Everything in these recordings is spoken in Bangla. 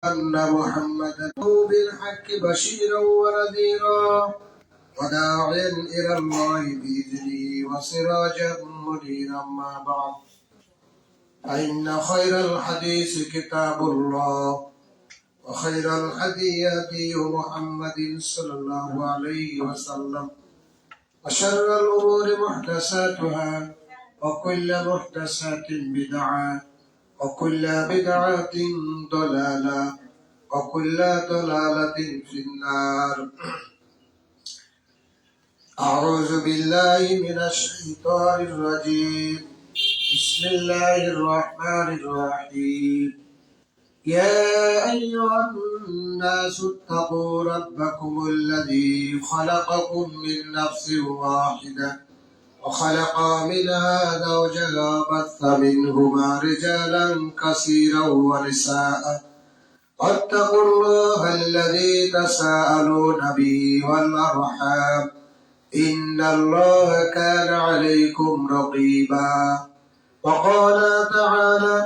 أن محمدا بالحق بشيرا ونذيرا وداعيا إلى الله بإذنه وسراجا منيرا. ما بعد، فإن خير الحديث كتاب الله، وخير الهدي هدي محمد صلى الله عليه وسلم، وشر الأمور محدثاتها، وكل محدثات بدعة، وكل بدعة ضلالة، وكل ضلالة في النار. أعوذ بالله من الشيطان الرجيم. بسم الله الرحمن الرحيم. يا أيها الناس اتقوا ربكم الذي خلقكم من نفس واحدة وخلق منها زوجها وبث منهما رجالا كثيرا ونساء، واتقوا الله الذي تساءلون به والأرحام إن الله كان عليكم رقيبا. وقال تعالى: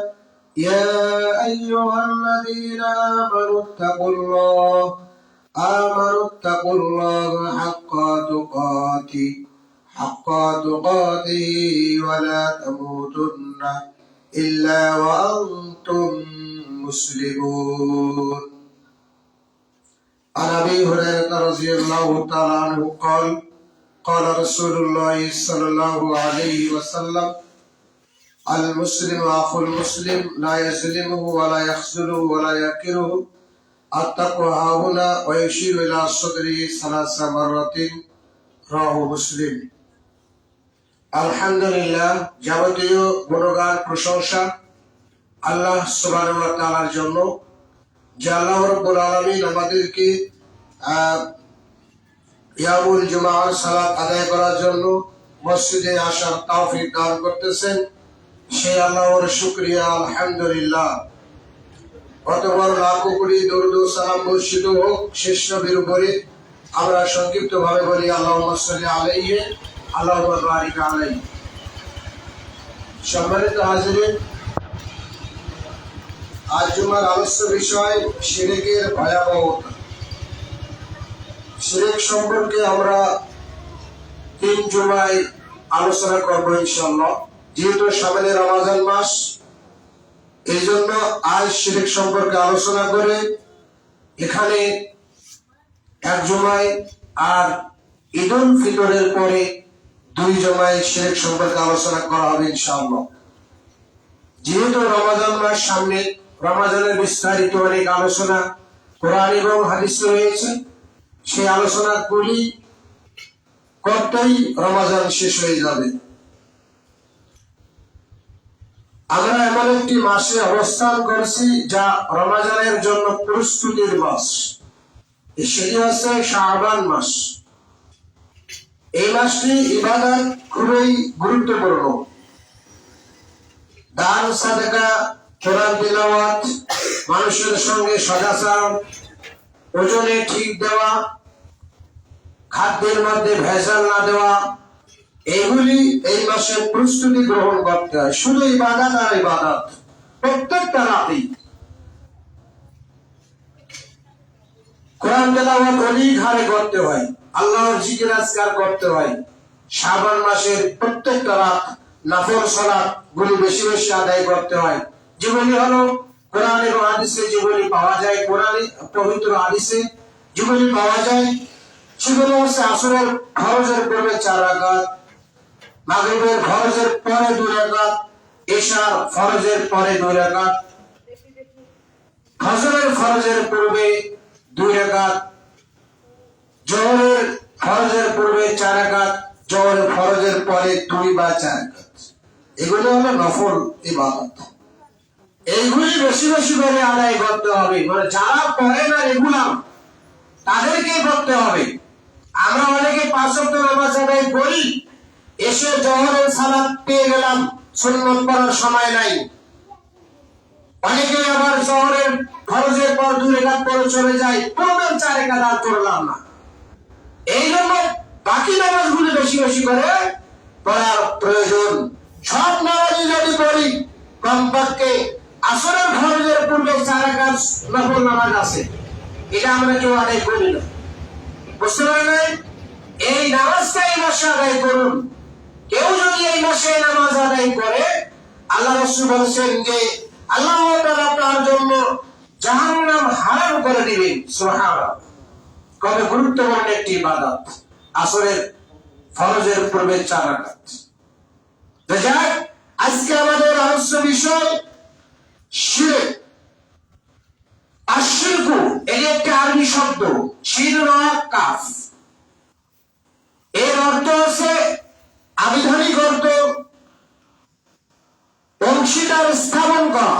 يا أيها الذين آمنوا اتقوا الله حق تقاته ولا تموتن إلا وأنتم مسلمون. عن أبي هريرة رضي الله تعالى عنه قال: قال رسول الله صلى الله عليه وسلم: المسلم أخو المسلم لا يظلمه ولا يخذله ولا يكره. التقوى هاهنا. ويشير إلى صدره 3 مرات. رواه مسلم। আলহামদুলিল্লাহ, যাবতীয় গুণগান প্রশংসা আল্লাহ সুবহানাহু ওয়া তাআলার জন্য, যে আল্লাহ রাব্বুল আলামিন আমাদেরকে ইয়ামুল জুমার সালাত আদায় করার জন্য মসজিদে আসার তৌফিক দান করতেছেন। সেই আল্লাহর শুকরিয়া আলহামদুলিল্লাহ। অতঃপর লাখো কোটি দরুদ ও সালাম বর্ষিত হোক শেষ নবীর উপরে। আমরা সংক্ষিপ্ত ভাবে বলি আল্লাহুম্মা সাল্লি আলাইহি আল্লাহুম্মা বারিক আলাইহি। সম্মানিত হাজিরিন, আজ জুমার আলোচ্য বিষয় শিরকের ভয়াবহতা। শিরক সম্পর্কে আমরা 3 জুমায় আলোচনা করবো ইনশাআল্লাহ। যেহেতু সামনে রমজান মাস, এই জন্য আজ শিরক সম্পর্কে আলোচনা করে এখানে 1 জুমায় আর ঈদুল ফিতরের পরে 2 জুমায় শিরক সম্পর্কে আলোচনা করা হবে ইনশাআল্লাহ। যেহেতু রমজান মাস সামনে, রমজানের বিস্তারিত অনেক আলোচনা কোরআন এবং হাদিসে রয়েছে। সেই আলোচনাগুলি করতেই রমজান শেষ হয়ে যাবে। আমরা এমন একটি মাসে অবস্থান করছি যা রমজানের জন্য প্রস্তুতির মাস। সেটি হচ্ছে শাবান মাস। এই মাসটি ইবাদত খুবই গুরুত্বপূর্ণ। দান, সাদাকা, কোরআন তিলাওয়াত, মানুষের সঙ্গে সদাচরণ, ওজনে ঠিক দেওয়া, খাদ্যের মধ্যে ভেজাল না দেওয়া, এগুলি এই মাসে প্রস্তুতি গ্রহণ করতে হয়। শুধু ইবাদত আর ইবাদত, প্রত্যেকটা রাতেই কোরআন তেলাওয়াত অধিক হারে করতে হয়, আল্লাহর জিকির আজকার করতে হয়। শাবান মাসের প্রত্যেকটা রাত নফল সালাত গুলি বেশি বেশি আদায় করতে হয়। যেগুলি হলো কোরআন এবং হাদিসে যেগুলি পাওয়া যায়, কোরআনে পবিত্র হাদিসে যেগুলি পাওয়া যায়, সেগুলো হচ্ছে আসরের ফরজের পূর্বে 4 রাকাত, মাগরিবের ফরজের পরে 2 রাকাত, ইশার ফরজের পরে 2 রাকাত, ফজরের ফরজের পূর্বে 2 রাকাত, জোহরের ফরজের পূর্বে 4 রাকাত, জোহরের ফরজের পরে 2 বা 4 রাকাত। এগুলো হলো নফল ইবাদত। এইগুলি বেশি বেশি করে আদায় করতে হবে। মানে যারা করে না রেগুলার, তাদেরকে করতে হবে। আমরা অনেকে 5 ওয়াক্ত নামাজ আদায় করি, এসে জোহরের সালাত পেয়ে গেলাম, সুন্নত পড়ার সময় নাই। অনেকে আবার জোহরের ফরজের পর 2 রাকাত পড়ে চলে যায়, পুরো 4 রাকাত আর করলাম না। এই জন্য বাকি নামাজগুলি বেশি বেশি করে পড়ার প্রয়োজন। সব নামাজই যদি পড়ি, কমপক্ষে আসরের ফরজের পূর্বে 4 রাকাত নফল নামাজ আছে, এটা আমরা কেউ আদায় করি না। বুঝতে পারলেন? এই নামাজটা এই মাসে আদায় করুন। কেউ যদি এই মাসে নামাজ আদায় করে, আল্লাহ রাসূল বলেছেন যে আল্লাহ তাআলা তার জন্য জাহান্নাম হারাম করে দিবেন। সুবহানাল্লাহ। কত গুরুত্বপূর্ণ একটি ইবাদত আসরের ফরজের পূর্বে 4 রাকাত। তো যাক, আজকে আমাদের আলোচ্য বিষয় শিরক। আশরিকু এর একটি আরবি শব্দ, শির র কাফ। এর অর্থ হচ্ছে, আবিধানিক অর্থ অংশীদার স্থাপন করা,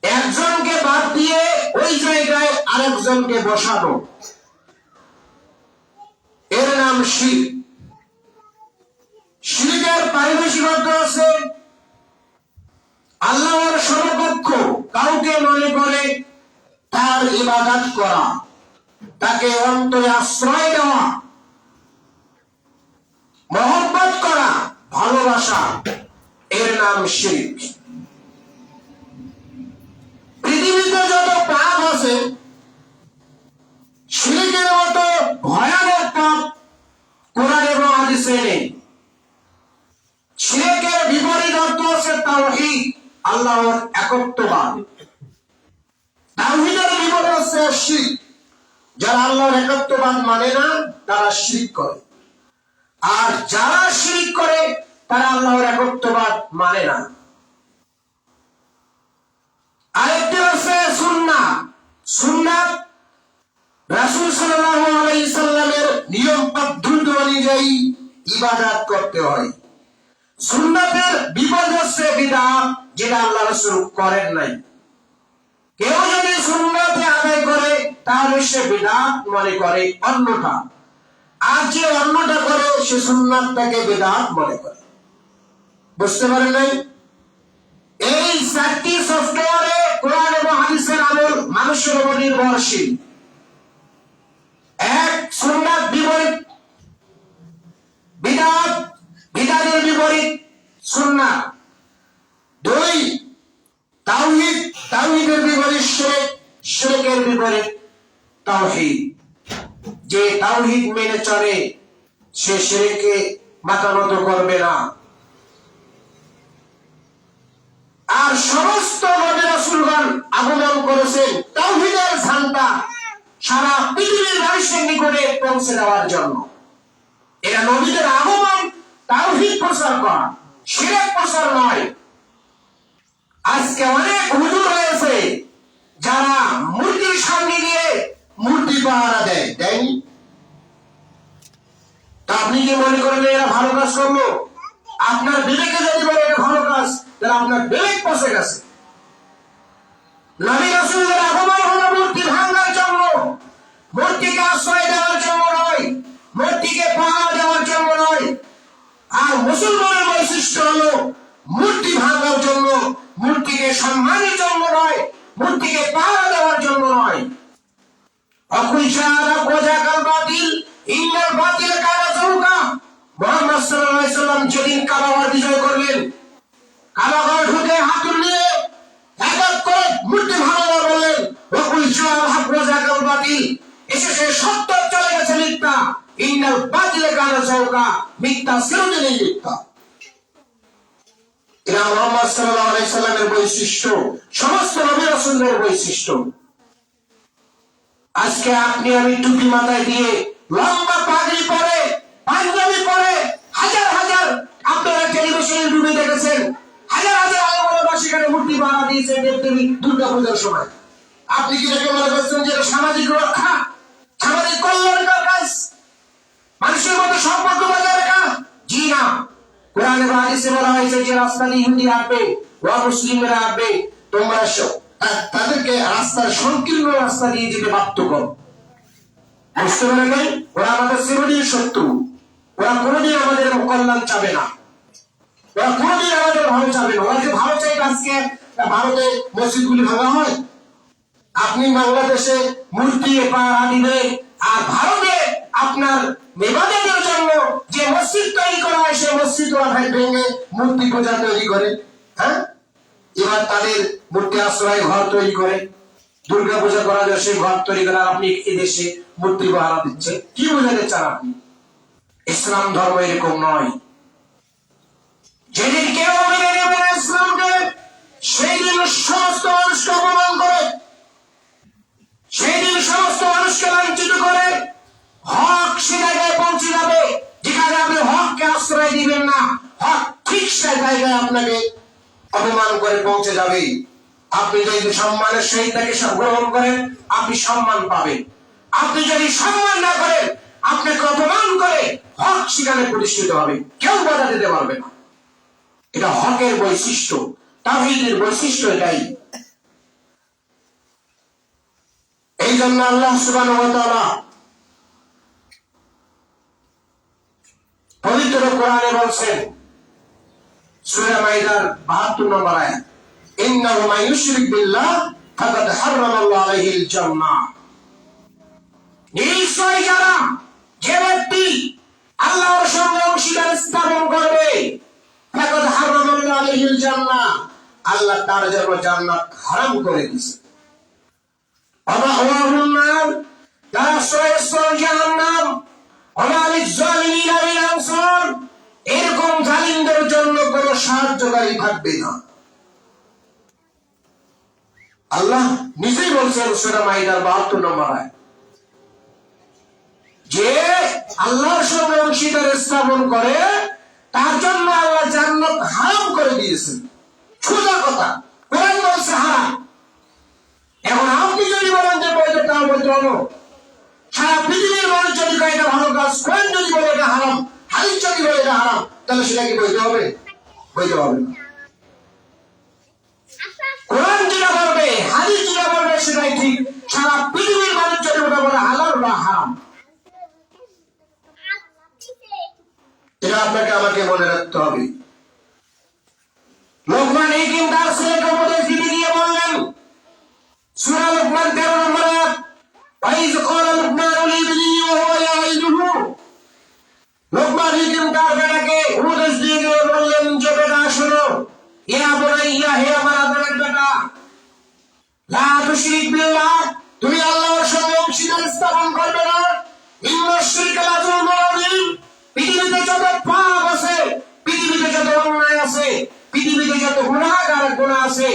একজনকে বাদ দিয়ে ওই জায়গায় আরেকজনকে বসানো, এর নাম শিরক। শিরকের পারিভাষিক অর্থ আছে আল্লাহর সমকক্ষ কাউকে মনে করে তার ইবাদত করা, তাকে অন্তরে আশ্রয় দেওয়া, মহব্বত করা, ভালোবাসা, এর নাম শিরক। পৃথিবীতে যত পাপ আছে, শিরকের মতো ভয়ানক পাপ কোরআন এবং হাদিসে নেই। শিরকের বিপরীত অর্থ হচ্ছে তাওহীদ, আল্লাহর একত্ববাদ। তাওহীদের বিপরীত হচ্ছে শিরক। যারা আল্লাহর একত্ববাদ মানে না, তারা শিরক করে। আর যারা শিরক করে, তারা আল্লাহর একত্ববাদ মানে না। আরেকটি হচ্ছে সুন্নাত। সুন্নাত রাসূল সাল্লাল্লাহু আলাইহি সাল্লামের নিয়ম পদ্ধতি অনুযায়ী ইবাদত করতে হয়। সুন্নাতের বিপরীত হচ্ছে বিদআত, যেটা আল্লাহ রাসূল করেন নাই। কেউ যদি সুন্নাতে আদায় করে, তাহলে সে বিদআত মনে করে অন্যটা, আর যে অন্যটা করে সে সুন্নাতটাকে বিদআত মনে করে। বুঝতে পারেন নাই? এই 4টি সফটওয়্যারে কোরআন এবং হাদিসের আমল মানুষের উপর নির্ভরশীল। 1, সুন্নাত বিপরীত বিদআত, বিদআতের বিপরীত সুন্নাত। 2, তাওহীদ, তাওহীদের বিপরীত শিরক, শিরকের বিপরীত তাওহীদ। যে তাওহীদ মেনে চলে, সে শিরকে মাথা নত করবে না। আর সমস্ত নবী রাসূলগণ আগমন করেছেন তাওহীদের ঝান্ডা সারা পৃথিবীর মানুষের নিকটে পৌঁছে দেওয়ার জন্য। এটা নবীদের আগমন তাওহীদ প্রচার করা, শিরক প্রচার নয়। আজকে অনেক হুজুর হয়েছে যারা মূর্তির সামনে গিয়ে মূর্তি পাহারা দেয়নি? তা আপনি কি মনে করেন এরা ভালো কাজ করলো? আপনার বিবেকে যদি বলে এটা ভালো কাজ, তাহলে আপনার বিবেক পচে গেছে। নবী রাসূলের আগমন হলো মূর্তি ভাঙার জন্য, মূর্তিকে আশ্রয় দেওয়ার জন্য নয়, মূর্তিকে পাহারা দেওয়ার জন্য নয়। আর মুসলমানের বৈশিষ্ট্য হলো মূর্তি ভাঙার জন্য, মূর্তিকে সম্মানের জন্য নয়, মূর্তিকে পাহারা দেওয়ার জন্য নয়। অকুল শাহাদা ওয়াজাকাল বাতিল ইন্নাল বাতিল কানা যাহুকা। মুহাম্মদ সাল্লাল্লাহু আলাইহি সাল্লাম যেদিন কাবা বিজয় করলেন, কাবা ঘর ঢুকে হাত নিয়ে এক করে মূর্তি ভাঙা বললেন, অকুল শাহাদা ওয়াজাকাল বাতিল। এসে সত্য চলে গেছে মিথ্যা। ইন্নাল বাতিল কানা যাহুকা, মিথ্যা চিরদিনই মিথ্যা। এটা মুহাম্মদ সাল্লাল্লাহু আলাইহি সাল্লামের বৈশিষ্ট্য, সমস্ত নবী রাসূলদের বৈশিষ্ট্য। আজকে আপনি আমি টুপি মাথায় দিয়ে, লম্বা পাগড়ি পরে, পাঞ্জাবি পরে, হাজার হাজার, আপনারা টেলিভিশনে ডুবে দেখেছেন, হাজার হাজার আলেমরা সেখানে মূর্তি বানা দিয়েছে দেবদেবী দুর্গাপূজার সময়। আপনি কি দেখে মনে করছেন যে এটা সামাজিক রক্ষা, সামাজিক কল্যাণকর কাজ, মানুষের মধ্যে সম্পর্ক বজায় রাখা? জি না। কোরআনে এবং হাদিসে বলা হয়েছে যে রাস্তা দিয়ে ইহুদি আসবে, মুসলিমরা আসবে, তোমরা তাদেরকে রাস্তার সংকীর্ণ রাস্তা দিয়ে যেতে বাধ্য করো। বুঝতে পারেন? ওরা আমাদের চিরদিন শত্রু, ওরা কোনোদিন আমাদের কল্যাণ চাবে না, ওরা কোনোদিন আমাদের ভালো চাবে না। ওরা যে ভালো চাইবে, আজকে ভারতে মসজিদগুলি ভাঙা হয়, আপনি বাংলাদেশে মূর্তি পাহারা দিবেন, আর ভারতে আপনার ইবাদতের জন্য যে মসজিদ তৈরি করা হয়, সেই মসজিদ ওরা ভেঙে মূর্তি পূজা তৈরি করে। হ্যাঁ, এবার তাদের মূর্তি আশ্রয় ঘর তৈরি করে, দুর্গা পূজা করা যায় সেই ঘর তৈরি করে। আপনি এদেশে মূর্তি বাহারা দিচ্ছে, কি বোঝাতে চান আপনি? ইসলাম ধর্ম এরকম নয়। যেদিন কেউ মেনে নেবে না ইসলামকে, সেই দিন সমস্ত মানুষকে অপমান করে, সেই দিন সমস্ত মানুষকে লাঞ্ছিত করে। হক সে জায়গায় পৌঁছে যাবে যেখানে আপনি হককে আশ্রয় দিবেন না, হক ঠিক সে জায়গায় আপনাকে অপমান করে পৌঁছে যাবে। আপনি যদি সম্মানের সহিত তাকে গ্রহণ করেন, আপনি সম্মান পাবেন। আপনি যদি সম্মান না করেন, আপনাকে অপমান করে, হক সেখানে প্রতিষ্ঠিত হবে, কেউ বাধা দিতে পারবে না। এটা হকের বৈশিষ্ট্য, তাওহীদের বৈশিষ্ট্য এটাই। এই জন্য আল্লাহ সুবহানাহু ওয়া তাআলা পবিত্র কোরআনে বলছেন, সূরা মাইদার 72 নম্বর আয়াত, ইন্নাহু মান ইউশরিক বিল্লাহ ফাকাদ হারামাল্লাহু আলাইহিল জান্নাহ। নিশ্চয় যারা, যে ব্যক্তি আল্লাহর সঙ্গে অংশীদার স্থাপন করবে, ফাকাদ হারামাল্লাহু আলাইহিল জান্নাহ, আল্লাহ তার জন্য জান্নাত হারাম করে দিয়েছে। ওয়ামাহুন নার, তার আশ্রয়স্থল জাহান্নাম। ওয়া লিয-যালিমিনা মিন আনসার, এরকম জালিমদের জন্য কোনো সাহায্যকারী থাকবে না। আল্লাহ নিজেই বলছেন সূরা মাইদার 72 নম্বর আয়াত, যে আল্লাহর সঙ্গে অংশীদার স্থাপন করে তার জন্য আল্লাহ জান্নাত হারাম করে দিয়েছেন। সোজা কথা, কোরআন বলছে হারাম। এখন আপনি যদি বলেন যে বৈধ, তাও বৈধ হলো। সারা পৃথিবীর মানুষ যদি কয় এটা ভালো কাজ, কোরআন যদি বলে এটা হারাম, হাদিস যদি বলে এটা হারাম, তাহলে সেটা কি বৈধ হবে? বৈধ হবে না। কোরআন যেটা বলবে, হাদিস যেটা বলবে সেটাই ঠিক। সারা পৃথিবীর মানুষ যদি ওটা বলে হালাল বা হারাম, এটা আপনাকে আমাকে মনে রাখতে হবে। লোকমান হাকিম তার ছেলেকে উপদেশ দিতে গিয়ে বললেন, সূরা লোকমান 13 নম্বর আয়াত, ওয়াইজ ক্বালা লুকমানু লিবনিহি ওয়া হুয়া ইয়াইদুহু। লোকমান হাকিম তার বেটাকে উপদেশ দিয়ে গিয়ে বললেন যে, বেটা শোনো, ইয়া বুনাইয়া, হে আমার আদরের বেটা, লা তুশরিক বিল্লাহ, তুমি আল্লাহর সঙ্গে অংশীদার স্থাপন করবে না। ইন্নাশ শিরকা লাযুলমুন আযীম, পৃথিবীতে যত পাপ আছে, পৃথিবীতে যত অন্যায় আছে, পৃথিবীতে যত গুনাহ আছে,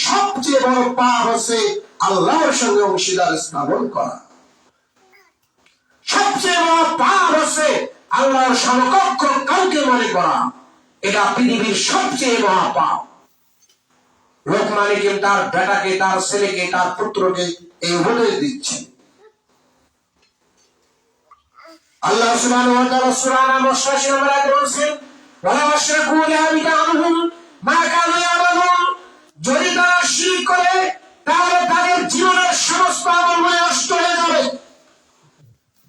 সবচেয়ে বড় পাপ হচ্ছে আল্লাহর সঙ্গে অংশীদার স্থাপন করা। সবচেয়ে বড় পাপ হচ্ছে আল্লাহর সমকক্ষ কাউকে মনে করা। এটা পৃথিবীর সবচেয়ে মহা পাপ। লোকমান হাকিম তার বেটাকে, তার ছেলেকে, তার পুত্রকে এই উপদেশ দিচ্ছেন। আল্লাহ সুবহানাহু ওয়া তাআলা সূরা আন-নাম 88 নম্বর আয়াতে বলেছেন, ওয়ালা আশরাকু লাহাবিতা আনহুম মা কানু ইয়ামালুন, যদি তারা শিরক করে তাহলে তাদের জীবনের সমস্ত আমলগুলো নষ্ট হয়ে যাবে।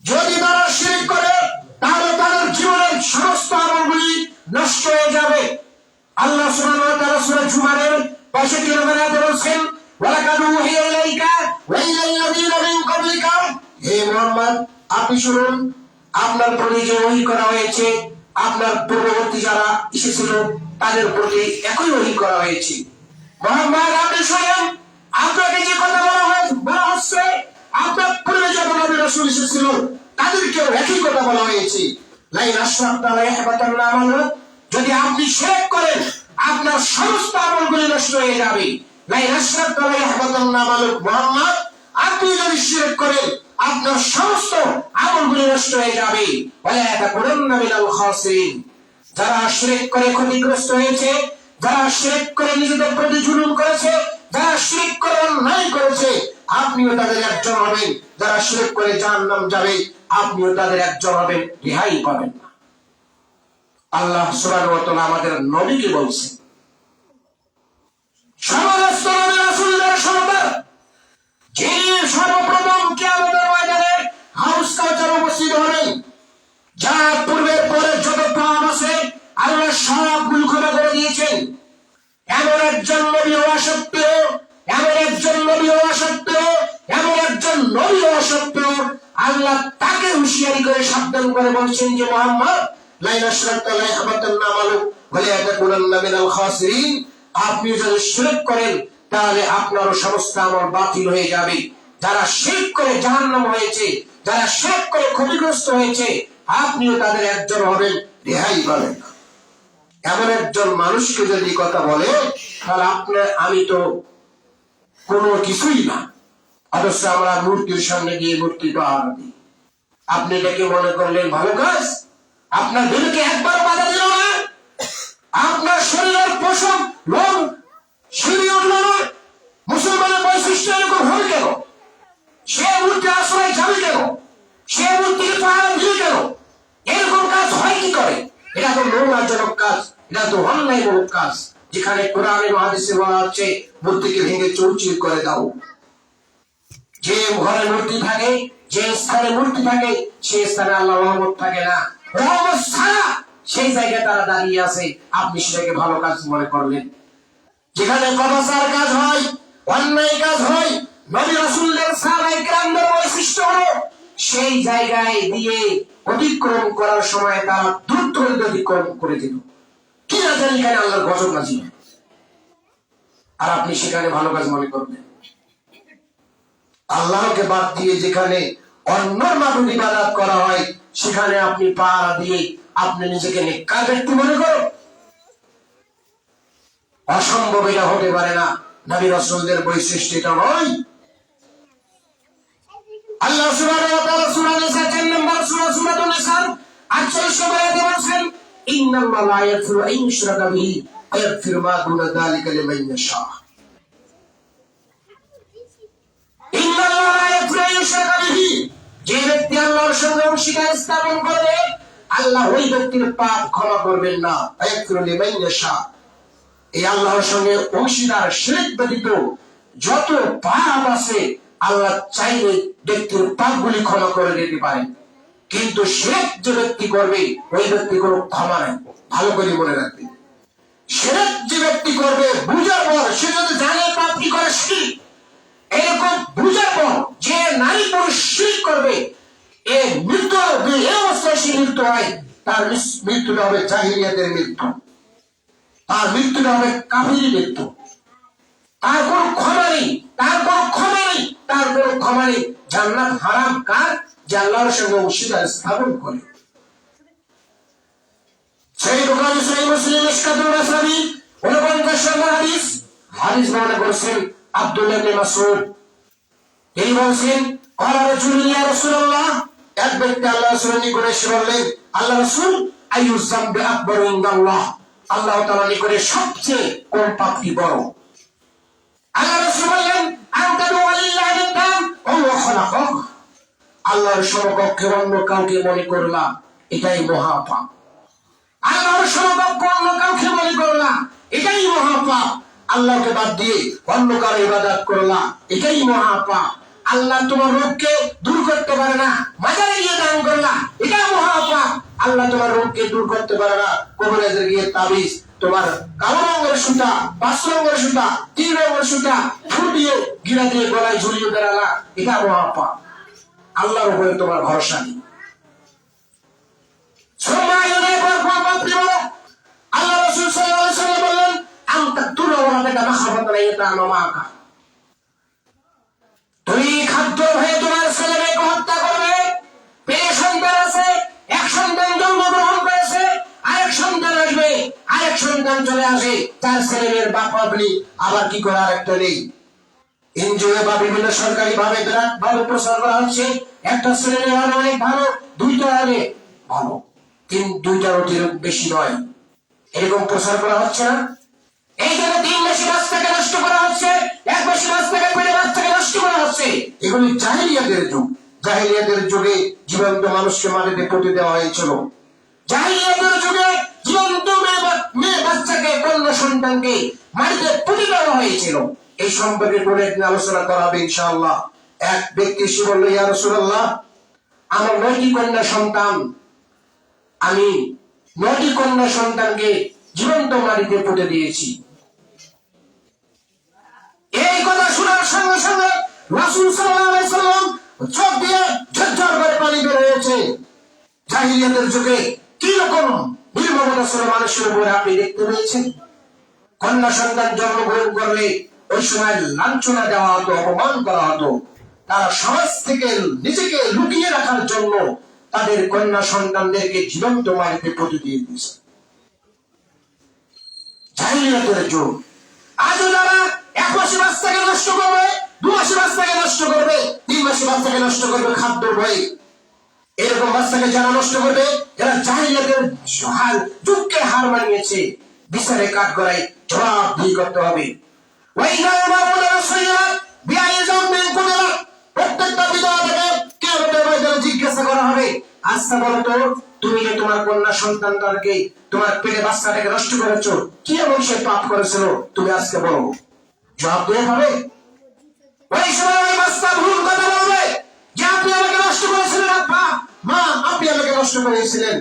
যদি তারা শিরক করে তাহলে তাদের জীবনের সমস্ত আমলগুলি নষ্ট হয়ে যাবে। আল্লাহ সুবহানাহু ওয়া তাআলা সূরা জুমারের 65 নম্বর আয়াতে বলেছেন, ওয়ালাকাদ উহিয়া ইলাইকা ওয়া ইলাল্লাযীনা মিন ক্বাবলিকা, হে মুহাম্মদ আপনি শুনুন, আপনার প্রতি যে ওহী করা হয়েছে, আপনার পূর্ববর্তী যারা এসেছিল তাদের প্রতি একই ওহী করা হয়েছে। মুহাম্মদ আপনি শুনেন, আপনাকে যে কথা বলা হচ্ছে, আপনার পূর্বে যত নবী রাসূল এসেছিল তাদেরকেও একই কথা বলা হয়েছে। লাইন আশরাকতা লায়াহবাতান্না আমালুক, যদি আপনি শিরক করেন আপনার সমস্ত আমলগুলি নষ্ট হয়ে যাবে। লাইন আশরাকতা লায়াহবাতান্না আমালুক, মুহাম্মদ আপনি যদি শিরক করেন আপনার সমস্ত আমলগুলি নষ্ট হয়ে যাবে। ওয়ালা তাকুনান্না মিনাল খাসিরিন, যারা শিরক করে ক্ষতিগ্রস্ত হয়েছে, যারা শিরক করে নিজেদের প্রতি জুলুম করেছে, যারা শিরক করে অন্যায় করেছে, আপনিও তাদের একজন হবেন। যারা শিরক করে জাহান্নাম যাবে, আপনিও তাদের একজন হবেন, রেহাই পাবেন না। আল্লাহ সুবহানাহু ওয়া তাআলা আমাদের নবীকে বলছেন, সমস্ত নবী রাসূলদের সর্দার, যিনি সর্বপ্রথম কিয়ামতের ময়দানে হাউজ কাউসারে উপস্থিত হবেন, যার পূর্বের পরে যত পাপ আছে আল্লাহ সবগুলো ক্ষমা করে দিয়েছেন, এমন একজন নবী হওয়া সত্ত্বেও, এমন একজন নবী হওয়া সত্ত্বেও, এমন একজন নবী হওয়া সত্ত্বেও আল্লাহ তাকে হুঁশিয়ারি করে সাবধান করে বলছেন যে মুহাম্মদ লা ইশরাকতা লা ইয়াহবাতান্না আমালুক ওয়া লা তাকুনান্না মিনাল খাসিরিন, আপনি যদি শিরক করেন তাহলে আপনারও সমস্ত আমল বাতিল হয়ে যাবে। যারা শিরক করে জাহান্নাম হয়েছে, যারা শিরক করে ক্ষতিগ্রস্ত হয়েছে, আপনিও তাদের একজন হবেন, রেহাই পাবেন না। এমন একজন মানুষকে যদি কথা বলে তাহলে আমি তো কোনো কিছুই না, অথচ আমরা মূর্তির সামনে গিয়ে মূর্তি পাহারা দিই। আপনি এটাকে মনে করলেন ভালো কাজ? আপনার দিলকে একবার বাধা দিল না? আপনার শরীরের পোষক লোম সিঁড়ি উঠল না? মুসলমানের বৈশিষ্ট্য এরকম হবে কেন? সে মূর্তি আশ্রয় যাবে কেন? সে মূর্তিকে পাহারা দিবে কেন? এরকম কাজ হয় কি করে? এটা তো নোংরাজনক কাজ, এটা তো অন্যায়মূলক কাজ। যেখানে কোরআনে হাদিসে বলা হচ্ছে মূর্তিকে ভেঙে চৌচির করে দাও। যে ঘরে মূর্তি থাকে, যে স্থানে মূর্তি থাকে, সেই স্থানে আল্লাহ রহমত থাকে না, রহমত ছাড়া সেই জায়গায় তারা দাঁড়িয়ে আছে। আপনি সেটাকে ভালো কাজ মনে করলেন। যেখানে কদাচার কাজ হয়, অন্যায় কাজ হয়, নবী রাসূলদের সাহাবায়ে কেরামদের বৈশিষ্ট্য হলো সেই জায়গায় দিয়ে অতিক্রম করার সময় তারা দ্রুত অতিক্রম করে দিল। কি না জানি এখানে আল্লাহর গজব নাজিল, আর আপনি সেখানে ভালো কাজ মনে করবেন। আল্লাহকে বাদ দিয়ে যেখানে অন্যর মাবুদ ইবাদত করা হয় সেখানে আপনি পাহারা দিয়ে আপনি নিজেকে নেককার ব্যক্তি মনে করেন? অসম্ভব, এটা হতে পারে না। নবী রাসূলদের বৈশিষ্ট্য এটা নয়। আল্লাহ সুবহানাহু ওয়া তাআলা সূরা নিসা 4 নম্বর সূরাতুন নিসা 48 নম্বর আয়াতে বলেন, ইন্নাল্লাহা লা ইয়াগফিরু আন ইউশরাকা বিহি ওয়া ইয়াগফিরু মা দুনা যালিকা লিমান ইয়াশা। ইন্নাল্লাহা লা ইয়াগফিরু আন ইউশরাকা বিহি, যে ব্যক্তি আল্লাহর সঙ্গে অংশীদার স্থাপন করবে আল্লাহ ওই ব্যক্তির পাপ ক্ষমা করবেন না। ওয়া ইয়াগফিরু লিমান ইয়াশা, এই আল্লাহর সঙ্গে অংশীদার শিরক ব্যতীত যত পাপ আছে আল্লাহ চাইলে ব্যক্তির পাপগুলি ক্ষমা করে দিতে পারেন, কিন্তু শিরক যে ব্যক্তি করবে ওই ব্যক্তি কোনো ক্ষমা নাই। ভালো করে মনে রাখবেন, শিরক যে ব্যক্তি করবে বুঝার পর, সে যদি জানে পাপ কি করে শিরক, এরকম বুঝার পর যে নারী পুরুষ শিরক করবে, এই মৃত্যু এই অবস্থায় সে মৃত্যু হয়, তার মৃত্যুটা হবে জাহিলিয়াতের মৃত্যু, তার মৃত্যুটা হবে কাফির মৃত্যু। তার কোনো ক্ষমা নেই, তার কোনো ক্ষমা নেই, তার কোনো ক্ষমা নেই। জান্নাত হারাম কার? যে আল্লাহর সঙ্গে অংশীদার স্থাপন করে। সহিহ বুখারী সহিহ মুসলিম মিশকাতুল মাসাবি 49 নম্বর হাদিস, হাদিস বর্ণনা করেছেন আব্দুল্লাহ ইবনে মাসউদ। তিনি বলেছেন, ক্বালা রাজুলুন ইয়া রাসূলুল্লাহ, এক ব্যক্তি আল্লাহর রাসূলের নিকটে এসে বললেন, আল্লাহ রাসূল, আইয়ু যামবি আকবারু ইনদাল্লাহ, আল্লাহ তাআলার নিকটে সবচেয়ে কোন পাপটি বড়? আল্লাহ রাসূল বললেন, আনতা বিওয়ালিল্লাহি নিদ্দান ওয়া হুয়া খালাকাক, আল্লাহর সমকক্ষে অন্য কাউকে মনে করলাম, এটাই মহাপাপ। আল্লাহর সমকক্ষে অন্য কাউকে মনে করলাম, এটাই মহাপাপ। আল্লাহকে বাদ দিয়ে অন্য কারো ইবাদত করলাম, এটাই মহাপাপ। আল্লাহ তোমার রোগকে দূর করতে পারে না, মাজারে গিয়ে দান করলাম, এটা মহাপাপ। আল্লাহ তোমার রোগকে দূর করতে পারে না, কবরে গিয়ে তাবিজ, তোমার কালো রঙের সুতা, 5 রঙের সুতা, 3 রঙের সুতা ফুটিয়ে গিরা দিয়ে গলায় ঝুলিয়ে বেড়ালা, এটা মহাপাপ। আল্লাহর উপরে তোমার ভরসা নেই। আল্লাহ রাসূল সাল্লাল্লাহু আলাইহি ওয়াসাল্লাম বললেন, আনতা তুলা ওয়ালাদাকা মাখাবাতান ইয়াতামা মাকা, তুমি খাদ্য হয়ে তোমার ছেলে মেয়েকে হত্যা করবে। পেয়ে সন্তান আছে, এক সন্তান জন্মগ্রহণ করেছে, আরেক সন্তান আসবে, আরেক সন্তান চলে আসে, তার ছেলে মেয়ের বাপ আপনি, আবার কি করে আরেকটা নেই। এনজিও বা বিভিন্ন সরকারি ভাবে বিরাট ভাবে প্রচার করা হচ্ছে, একটা ছেলে মেয়ে অনেক ভালো, 2টা হলে ভালো, 2টার অতিরিক্ত বেশি নয়, এরকম প্রচার করা হচ্ছে না? এই জন্য 3 বেশি বাচ্চাকে নষ্ট করা হচ্ছে, 1 বেশি বাচ্চাকে পেটে বাচ্চাকে নষ্ট করা হচ্ছে। এগুলি জাহিলিয়াতের যুগ। জাহিলিয়াতের যুগে জীবন্ত মানুষকে মাটিতে পুঁতে দেওয়া হয়েছিল। জাহিলিয়াতের যুগে জীবন্ত মেয়ে বাচ্চাকে, কন্যা সন্তানকে মাটিতে পুঁতে দেওয়া হয়েছিল। এই সম্পর্কে কোনো একদিন আলোচনা করা হবে ইনশাআল্লাহ। এক ব্যক্তি এসে বলল, ইয়া রাসূলুল্লাহ, আমার 9টি কন্যা সন্তান, আমি 9টি কন্যা সন্তানকে জীবন্ত মাটিতে পুঁতে দিয়েছি। এই কথা শোনার সঙ্গে সঙ্গে রাসূল সাল্লাল্লাহু আলাইহি ওয়াসাল্লাম চোখ দিয়ে ঝরঝর করে পানি বের হয়েছে। জাহিলিয়াতের যুগে কি রকম নির্মমতা ছিল মানুষের উপরে আপনি দেখতে পেয়েছেন। কন্যা সন্তান জন্মগ্রহণ করলে ওই সময় লাঞ্ছনা দেওয়া হতো, অপমান করা হতো। তারা সমাজ থেকে নিজেকে লুকিয়ে রাখার জন্য তাদের কন্যা সন্তানদেরকে জীবন্ত মাটিতে পুঁতে দিয়ে দিয়েছে। জাহিলিয়াতের যুগ। আজও যারা 1 মাসে বাচ্চাকে নষ্ট করবে, 2 মাসে বাচ্চাকে নষ্ট করবে, 3 মাসে বাচ্চাকে নষ্ট করবে খাদ্যর ভয়ে, এরকম বাচ্চাকে যারা নষ্ট করবে, এরা জাহিলিয়াতের যুগকে হার মানিয়েছে। বিচারে কাঠগড়ায় জবাবদিহি করতে হবে। প্রত্যেকটা বিধবাকে কিয়ামতের ময়দানে জিজ্ঞাসা করা হবে, আচ্ছা বলো তো, তুমি যে তোমার কন্যা সন্তানটাকে, তোমার পেটে বাচ্চাটাকে নষ্ট করেছো, কি এমন সে পাপ করেছিল, তুমি আজকে বলো। জবাব দিয়ে হবে। ওই সময় ওই বাচ্চা ভুল কথা বলবে যে আপনি আমাকে নষ্ট করেছিলেন, আব্বা মা আপনি আমাকে নষ্ট করেছিলেন।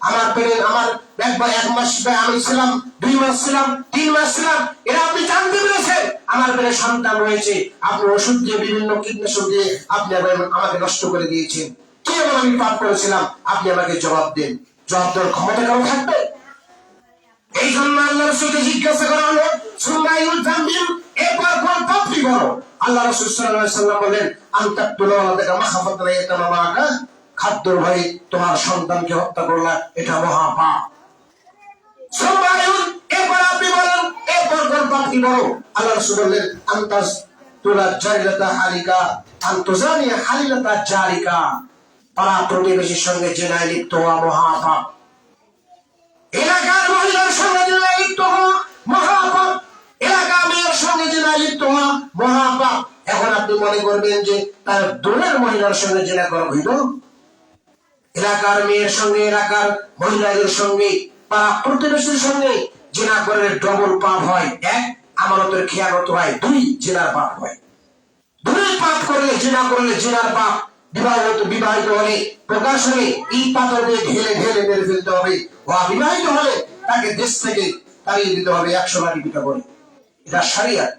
আমার পেটে আমার 1 মাস আমি ছিলাম, 2 মাস ছিলাম, 3 মাস ছিলাম, এরা আপনি জানতে পেরেছেন আমার পেটে সন্তান রয়েছে। আপনি ওষুধ দিয়ে, বিভিন্ন কীটনাশক দিয়ে আপনি আমাকে নষ্ট করে দিয়েছেন। কি এমন আমি পাপ করেছিলাম, আপনি আমাকে জবাব দেন। জবাব দেওয়ার ক্ষমতা কারো থাকবে? এই জন্য আল্লাহ রাসূলকে জিজ্ঞাসা করা হলো, সুমাইউল জামিল, এরপর কোন পাপটি বলো? আল্লাহ রাসূল সাল্লাল্লাহু আলাইহি ওয়াসাল্লাম বলেন, আনতাকতুল ওয়ালাদাকা মাখাফাতান ইয়াতামামাকা, খাদ্যর ভয়ে তোমার সন্তানকে হত্যা করলা, এটা মহা পাপ। সুমাইউল, এরপর আপনি বলেন, এরপর কোন পাপটি বলো? আল্লাহ রাসূল বললেন, আনতাস তুলা জারিলাতা হালিকা, আনতুজানিয়া হালিলাতা জারিকা, পাড়া প্রতিবেশীর সঙ্গে জিনায় লিপ্ত হওয়া মহা পাপ। এলাকার মহিলার সঙ্গে জিনায় লিপ্ত হওয়া মহাপাপ, এলাকার মেয়ের সঙ্গে জিনায় লিপ্ত হওয়া মহাপাপ। এখন আপনি মনে করবেন যে তার দূরের মহিলার সঙ্গে জিনা করা হইল? এলাকার মেয়ের সঙ্গে, এলাকার মহিলাদের সঙ্গে, পাড়া প্রতিবেশীর সঙ্গে জিনা করলে ডবল পাপ হয়। 1, আমানতের খেয়ানত হয়। 2, জিনার পাপ হয়। 2 পাপ করলে, জিনা করলে জিনার পাপ। বিবাহিত হলে প্রকাশ হলে ইট পাথর দিয়ে ঢেলে ঢেলে মেরে ফেলতে হবে। অবিবাহিত হলে তাকে দেশ থেকে তাড়িয়ে দিতে হবে 100 লাঠি পিটা করে। এটা শরিয়ত।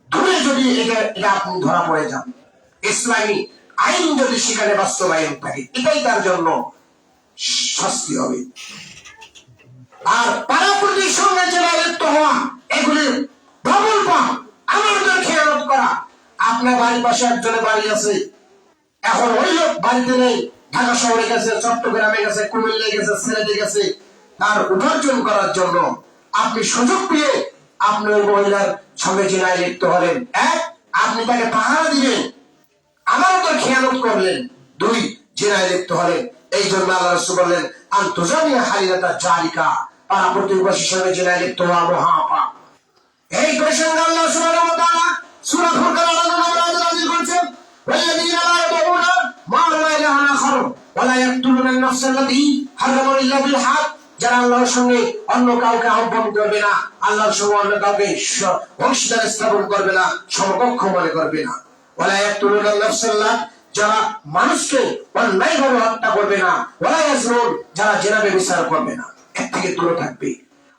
দূরে যদি এটা আপনি ধরা পড়ে যান, ইসলামী আইন যদি সেখানে বাস্তবায়ন থাকে, এটাই তার জন্য শাস্তি হবে। আর পাড়াপ্রতির সঙ্গে যারা লিপ্ত হওয়া, এগুলি ডবল পাপ। আমাদের খেয়ালত করা। আপনার বাড়ির পাশে একজনের বাড়ি আছে, এখন ওই লোক বাড়িতে নেই, ঢাকা শহরে গেছে, চট্টগ্রামে গেছে, কুমিল্লায় গেছে, সিলেটে গেছে, তার উপার্জন করার জন্য আপনি সুযোগ পেয়ে আপনি ওই মহিলার সঙ্গে জিনায় লিপ্ত হলেন। 1, আপনি তাকে পাহারা দিবেন, আমানতের খেয়ানত করলেন। 2, জিনায় লিপ্ত হলেন। এই জন্য আল্লাহ রাসূল বললেন, আনতুজানিয়া হালিলাতা জারিকা, পাড়া প্রতিবেশীর সঙ্গে জিনায় লিপ্ত হওয়া মহাপাপ। এই প্রসঙ্গে আল্লাহ সুবহানাহু ওয়া তাআলা সূরা ফুরকানের 9 নম্বর আয়াতে নাযিল করেছেন, ওয়াল্লাযীনা লা ইয়াদউনা মা লা ইলাহা আখার ওয়া লা ইয়াকতুলুনা আন-নাফস আল্লাতী হারামা ইল্লা বিল হক, যারা আল্লাহর সঙ্গে অন্য কাউকে আহ্বান করবে না, আল্লাহর সঙ্গে অন্য কাউকে অংশীদার স্থাপন করবে না, সমকক্ষ মনে করবে না। ওয়া লা ইয়াকতুলুনা আন-নাফস আল্লাতী, যারা মানুষকে অন্যায়ভাবে হত্যা করবে না। ওয়া লা ইয়াজনুন, যারা জিনা ব্যভিচার করবে না, এর থেকে দূরে থাকবে।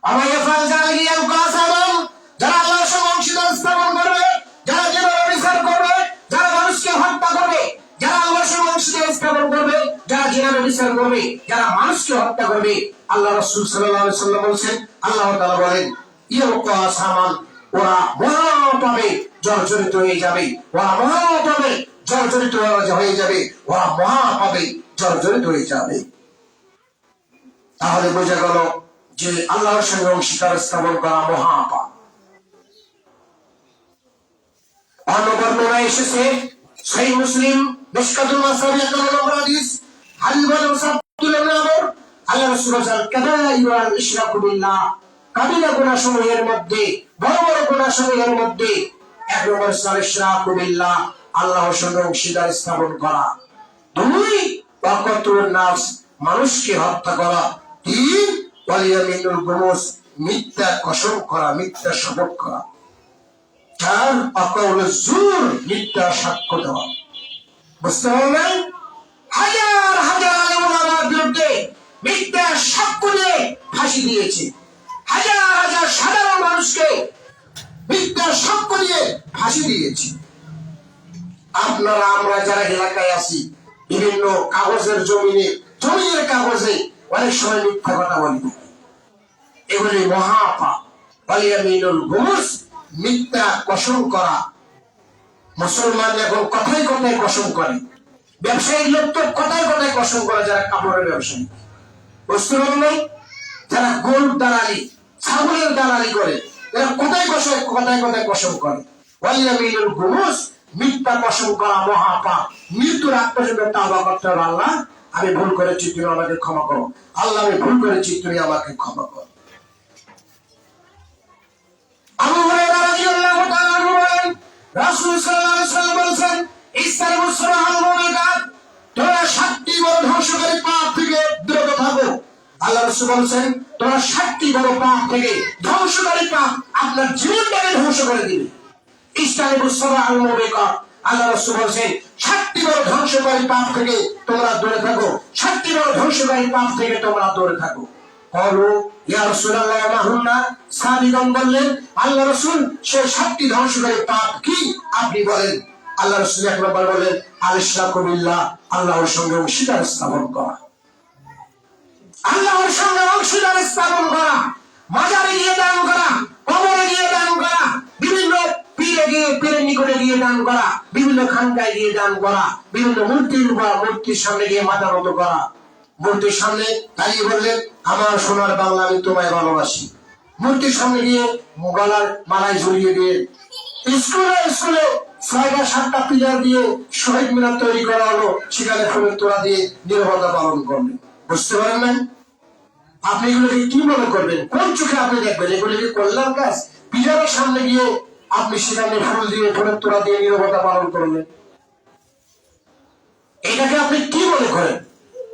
আমা ইয়াফআল যালিকা ইয়ালকাসাবাম, যারা আল্লাহর সঙ্গে অংশীদার স্থাপন করবে, যারা জিনা ব্যভিচার করবে, যারা মানুষকে হত্যা করবে, যারা আল্লাহর সঙ্গে অংশীদার স্থাপন করবে, যারা জিনা ব্যভিচার করবে, যারা মানুষকে হত্যা করবে, আল্লাহ রাসূল সাল্লাল্লাহু আলাইহি ওয়াসাল্লাম বলেন, আল্লাহ তাআলা বলেন, ইয়ালকাসামান, ওরা মহাপাপে জর্জরিত হয়ে যাবে, ওরা মহাপাপে জর্জরিত হয়ে যাবে, ওরা মহাপাপে জর্জরিত হয়ে যাবে। তাহলে বোঝা গেল যে আল্লাহর সঙ্গে অংশীদার স্থাপন করা মহাপাপ। অন্য বর্ণনায় এসেছে, সহিহ মুসলিম মিশকাতুল মাসাবি 11 নম্বর হাদিস, হাদিস বলে মুসাদ্দুল ইবনে আমর, আল্লাহ রাসূল বলেন, কাবাইরুল ইশরাকু বিল্লাহ, কাবিরা গুনাহ সমূহের মধ্যে, বড় বড় গুনাহ সমূহের মধ্যে 1 নম্বর ইশরাকু বিল্লাহ, আল্লাহর সঙ্গে অংশীদার স্থাপন করা। 2, ওয়াকাতুন নাফস, মানুষকে হত্যা করা। 3, ওয়ালিয়ামিনুল গুমুস, মিথ্যা কসম করা, মিথ্যা শপথ করা। 4, আকাউলুজ জুর, মিথ্যা সাক্ষ্য দেওয়া। বুঝতে পারলেন? হাজার হাজার আলেম ওলামার বিরুদ্ধে মিথ্যা সাক্ষ্য দিয়ে ফাঁসি দিয়েছে। হাজার হাজার সাধারণ মানুষকে মিথ্যা সাক্ষ্য দিয়ে ফাঁসি দিয়েছে। আপনারা আমরা যারা এলাকায় আছি বিভিন্ন কাগজের জমিনের কাগজে অনেক সময় মিথ্যা কথা বলি, এগুলি মহাপাপ। ওয়ালিয়ামিনুল গুমুস, মিথ্যা কসম করা। মুসলমান এখন কথায় কথায় কসম করে, ব্যবসায়িক লোক তো কথায় কথায় কসম করে, যারা কাপড়ের ব্যবসায়ী, বুঝতে পারলেন? যারা গরুর দালালি, ছাগলের দালালি করে, এরা কথায় কথায় কসম করে। ওয়ালিয়ামিনুল গুমুস, মিথ্যা কসম করা মহাপাপ। মৃত্যুর আগ পর্যন্ত তাওবা করতে হবে। আল্লাহ, আমি ভুল করেছি, তুমি আমাকে ক্ষমা করো। আল্লাহ, আমি ভুল করেছি, তুমি আমাকে ক্ষমা করো। আবু হুরায়রা রাদিয়াল্লাহু তাআলা আনহু বলেন, রাসূল সাল্লাল্লাহু আলাইহি ওয়াসাল্লাম বলেছেন, ইসতানিবুস সালাহাল মুবিকাত, তোমরা 7টি বড় ধ্বংসকারী পাপ থেকে বিরত থাকো। আল্লাহ রাসূল বলেছেন, তোমরা 7টি বড় পাপ থেকে, ধ্বংসকারী পাপ আপনার জীবনটাকে ধ্বংস করে দিবে। ইসতানিবুস সালাহাল মুবিকাত, আল্লাহ রাসূল বলেছেন, 7টি বড় ধ্বংসকারী পাপ থেকে তোমরা দূরে থাকো। 7টি বড় ধ্বংসকারী পাপ থেকে তোমরা দূরে থাকো। বলো, ইয়া রাসূলুল্লাহ, মা হুন্না? সাহাবীগণ বললেন, আল্লাহ রাসূল, সেই 7টি ধ্বংসকারী পাপ কি আপনি বলেন। আল্লাহ রাসূল এক নম্বর বলেন, আল-ইশরাকু বিল্লাহ, আল্লাহর সঙ্গে অংশীদার স্থাপন করা। আল্লাহর সঙ্গে অংশীদার স্থাপন করা, মাজারে গিয়ে দান করা, কবরে গিয়ে দান করা, বিভিন্ন পীরের নিকটে গিয়ে দান করা, বিভিন্ন খানকায় গিয়ে দান করা, বিভিন্ন মূর্তির সামনে গিয়ে মাথা নত করা। মূর্তির সামনে দাঁড়িয়ে বললেন, আমার সোনার বাংলা, আমি তোমায় ভালোবাসি। মূর্তির সামনে গিয়ে গলার মালায় জড়িয়ে দিয়ে স্কুলে 6টা 7টা পিলার দিয়ে শহীদ মিনার তৈরি করা হলো, সেখানে ফুলের তোড়া দিয়ে নীরবতা পালন করলেন। বুঝতে পারেন না? আপনি এগুলোকে কি মনে করবেন? কোন চোখে আপনি দেখবেন? এগুলোকে কল্যাণ কাজ? পিলারের সামনে গিয়ে আপনি সেখানে ফুল দিয়ে ফুলের তোড়া দিয়ে নীরবতা পালন করলেন, এটাকে আপনি কি মনে করেন?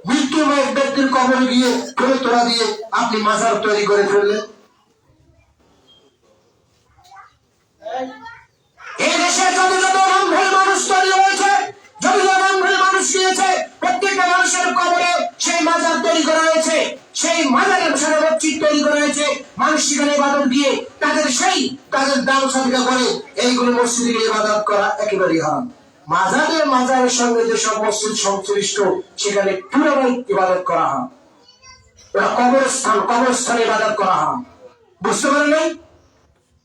মৃত্যুময় এক ব্যক্তির কবরে গিয়ে ফুলের তোড়া দিয়ে আপনি মাজার তৈরি করে ফেললেন। এই দেশে যত রঙের মানুষ তৈরি হয়েছে, যত রঙের মানুষ গিয়েছে, প্রত্যেকটা মানুষের কবরে সেই মাজার তৈরি করা হয়েছে, সেই মাজারের সাথে মসজিদ তৈরি করা হয়েছে। মানুষ সেখানে ইবাদত দিয়ে তাদের দান সদকা করে, এইগুলো মসজিদে গিয়ে ইবাদত করা একেবারেই হারাম। মাজারের সঙ্গে যেসব মসজিদ সংশ্লিষ্ট, সেখানে পুরোটাই ইবাদত করা হয়। ওরা কবরস্থানে ইবাদত করা হয়। বুঝতে পারেন নাই?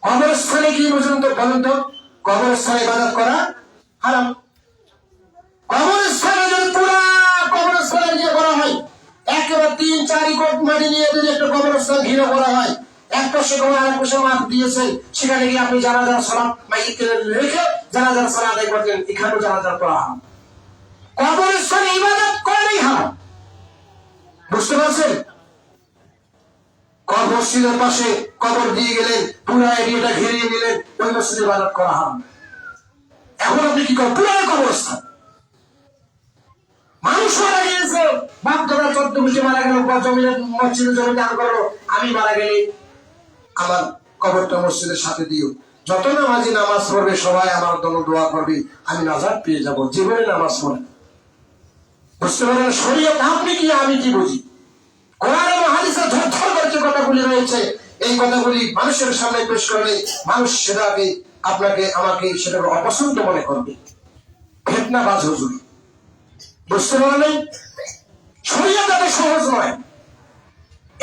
কবরস্থানে কি পর্যন্ত বলেন তো? কবরস্থানে ইবাদত করা হারাম। কবরস্থানে যদি পুরা কবরস্থানে গিয়ে করা হয়, একেবারে 3-4 কোট মাটি নিয়ে যদি একটা কবরস্থান ঘিরে করা হয়, এক পাশে কোন আরেক পাশে মাপ দিয়েছে, সেখানে গিয়ে আপনি জানাজার সালাত রেখে জানাজার সালাত আদায় করতেন, এখানেও জানাজার পড়া হারাম। কবরস্থানে ইবাদত করাই হারাম। বুঝতে পারছেন? মসজিদের পাশে কবর দিয়ে গেলেন, পুরা এরিয়াটা ঘিরিয়ে নিলেন, ওই মসজিদে ইবাদত করা হারাম। এখন আপনি কি করেন? পুরা কবরস্থান, মানুষ মারা গিয়েছে, বাপ দাদা 14 কোটি মারা গেল, মসজিদের জমি দান করলো, আমি মারা গেলে আমার কবরটা মসজিদের সাথে দিও। যত নামাজি নামাজ পড়বে সবাই আমার জন্য দোয়া করবে, আমি নাজাত পেয়ে যাবো, জীবনে নামাজ পড়ে। বুঝতে পারেন? শরীয়ত আপনি কি আমি কি বুঝি? কোরআন এবং হাদিসে ঝরঝর করে যে কথাগুলি রয়েছে, এই কথাগুলি মানুষের সামনে পেশ করলে মানুষ সেটাকে আমাকে সেটাকে অপছন্দ মনে করবে। ফিতনাবাজ হুজুর। বুঝতে পারলেন? শরীয়ত এত সহজ নয়।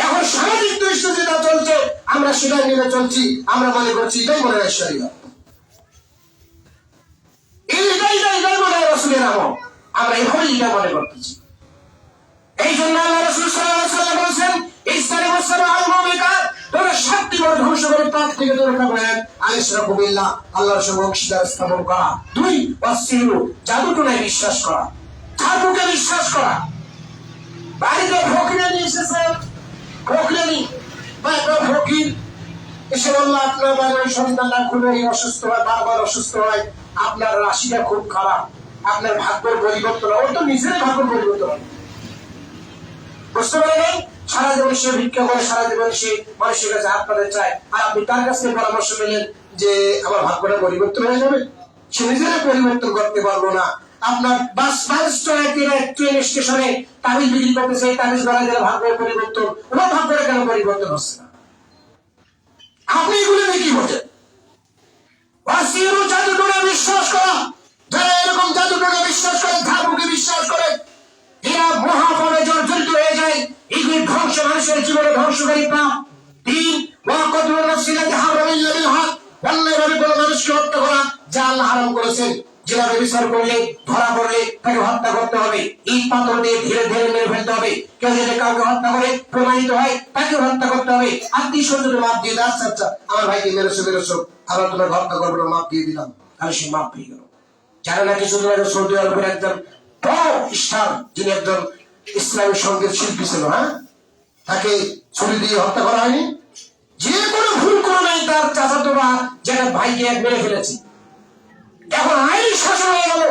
এখন সামাজিক দৃষ্টি যেটা চলছে, আমরা সেটাই মেনে চলছি, আমরা মনে করছি এটাই মনে হয় শরীয়ত, এইটাই মনে হয় রাসূলের আমল, আমরা এভাবেই এটা মনে করতেছি। এই জন্য আল্লাহ রাসূল সাল্লাল্লাহু আলাইহি ওয়াসাল্লাম বলেছেন, ইসতানিবুস সালাহাল মুবিকাত, তোমরা 7টি বড় ধ্বংসকারী পাপ থেকে দূরে থাকো। আল-ইশরাকু বিল্লাহ, আল্লাহর সঙ্গে অংশীদার স্থাপন করা। 2, ওয়াসসিহরু, জাদুটোনায় বিশ্বাস করা, জাদুকে বিশ্বাস করা। বাড়িতে ফকির নিয়ে এসেছে, ফকির এসে বললো, আপনার বাড়ির সন্তানরা খুবই অসুস্থ হয়, বারবার অসুস্থ হয়, আপনার রাশিটা খুব খারাপ, আপনার ভাগ্যের পরিবর্তন হয়। ওর তো নিজের ভাগ্যের পরিবর্তন হয়। বুঝতে পারেন? সারা জীবন সে ভিক্ষা করে, সারা জীবন সে মানুষের কাছে হাত পাতে চায়, আর আপনি তার কাছ থেকে পরামর্শ নিলেন যে আমার ভাগ্যটা পরিবর্তন হয়ে যাবে। সে নিজেরা পরিবর্তন করতে পারলো না। আপনার বাস ট্রেন স্টেশনে তাবিজ বিক্রি করতেছে, তাবিজ গলা দিলে ভাগ্যের পরিবর্তন, ওনার ভাগ্যটা কেন পরিবর্তন হচ্ছে না? আপনি এগুলো কি বোঝেন? ওয়াসিরু, জাদুটোনা বিশ্বাস করা। যারা এরকম মানুষের জীবনে ধ্বংসকারী পাপ। 3 ওয়াকাতুল নাফসিলাতি হারামাল্লাহু বিল হক, অন্যায়ভাবে কোনো মানুষকে হত্যা করা যা আল্লাহ হারাম করেছেন। যেভাবে বিচার করলে ধরা পড়লে তাকে হত্যা করতে হবে, ইট পাথর দিয়ে ধীরে ধীরে মেরে ফেলতে হবে। কেউ যদি কাউকে হত্যা করে প্রমাণিত হয় তাকে হত্যা করতে হবে। আত্মীয় স্বজনের মাপ দিয়ে দাস, আচ্ছা আমার ভাইকে মেরেছো, আবার তোমার হত্যা করবো না, মাপ দিয়ে দিলাম, তাহলে সে মাপ পেয়ে গেল। জানে না কিছুদিন আগে সৌদি আরবের একজন বড় স্টার, যিনি একজন ইসলামী সঙ্গীত শিল্পী ছিল, হ্যাঁ, তাকে ছুরি দিয়ে হত্যা করা হয়নি? যে কোনো ভুল করে নাই, তার চাচাতোরা যেন ভাইকে এক মেরে ফেলেছে। এখন আইন শাসন হয়ে গেল,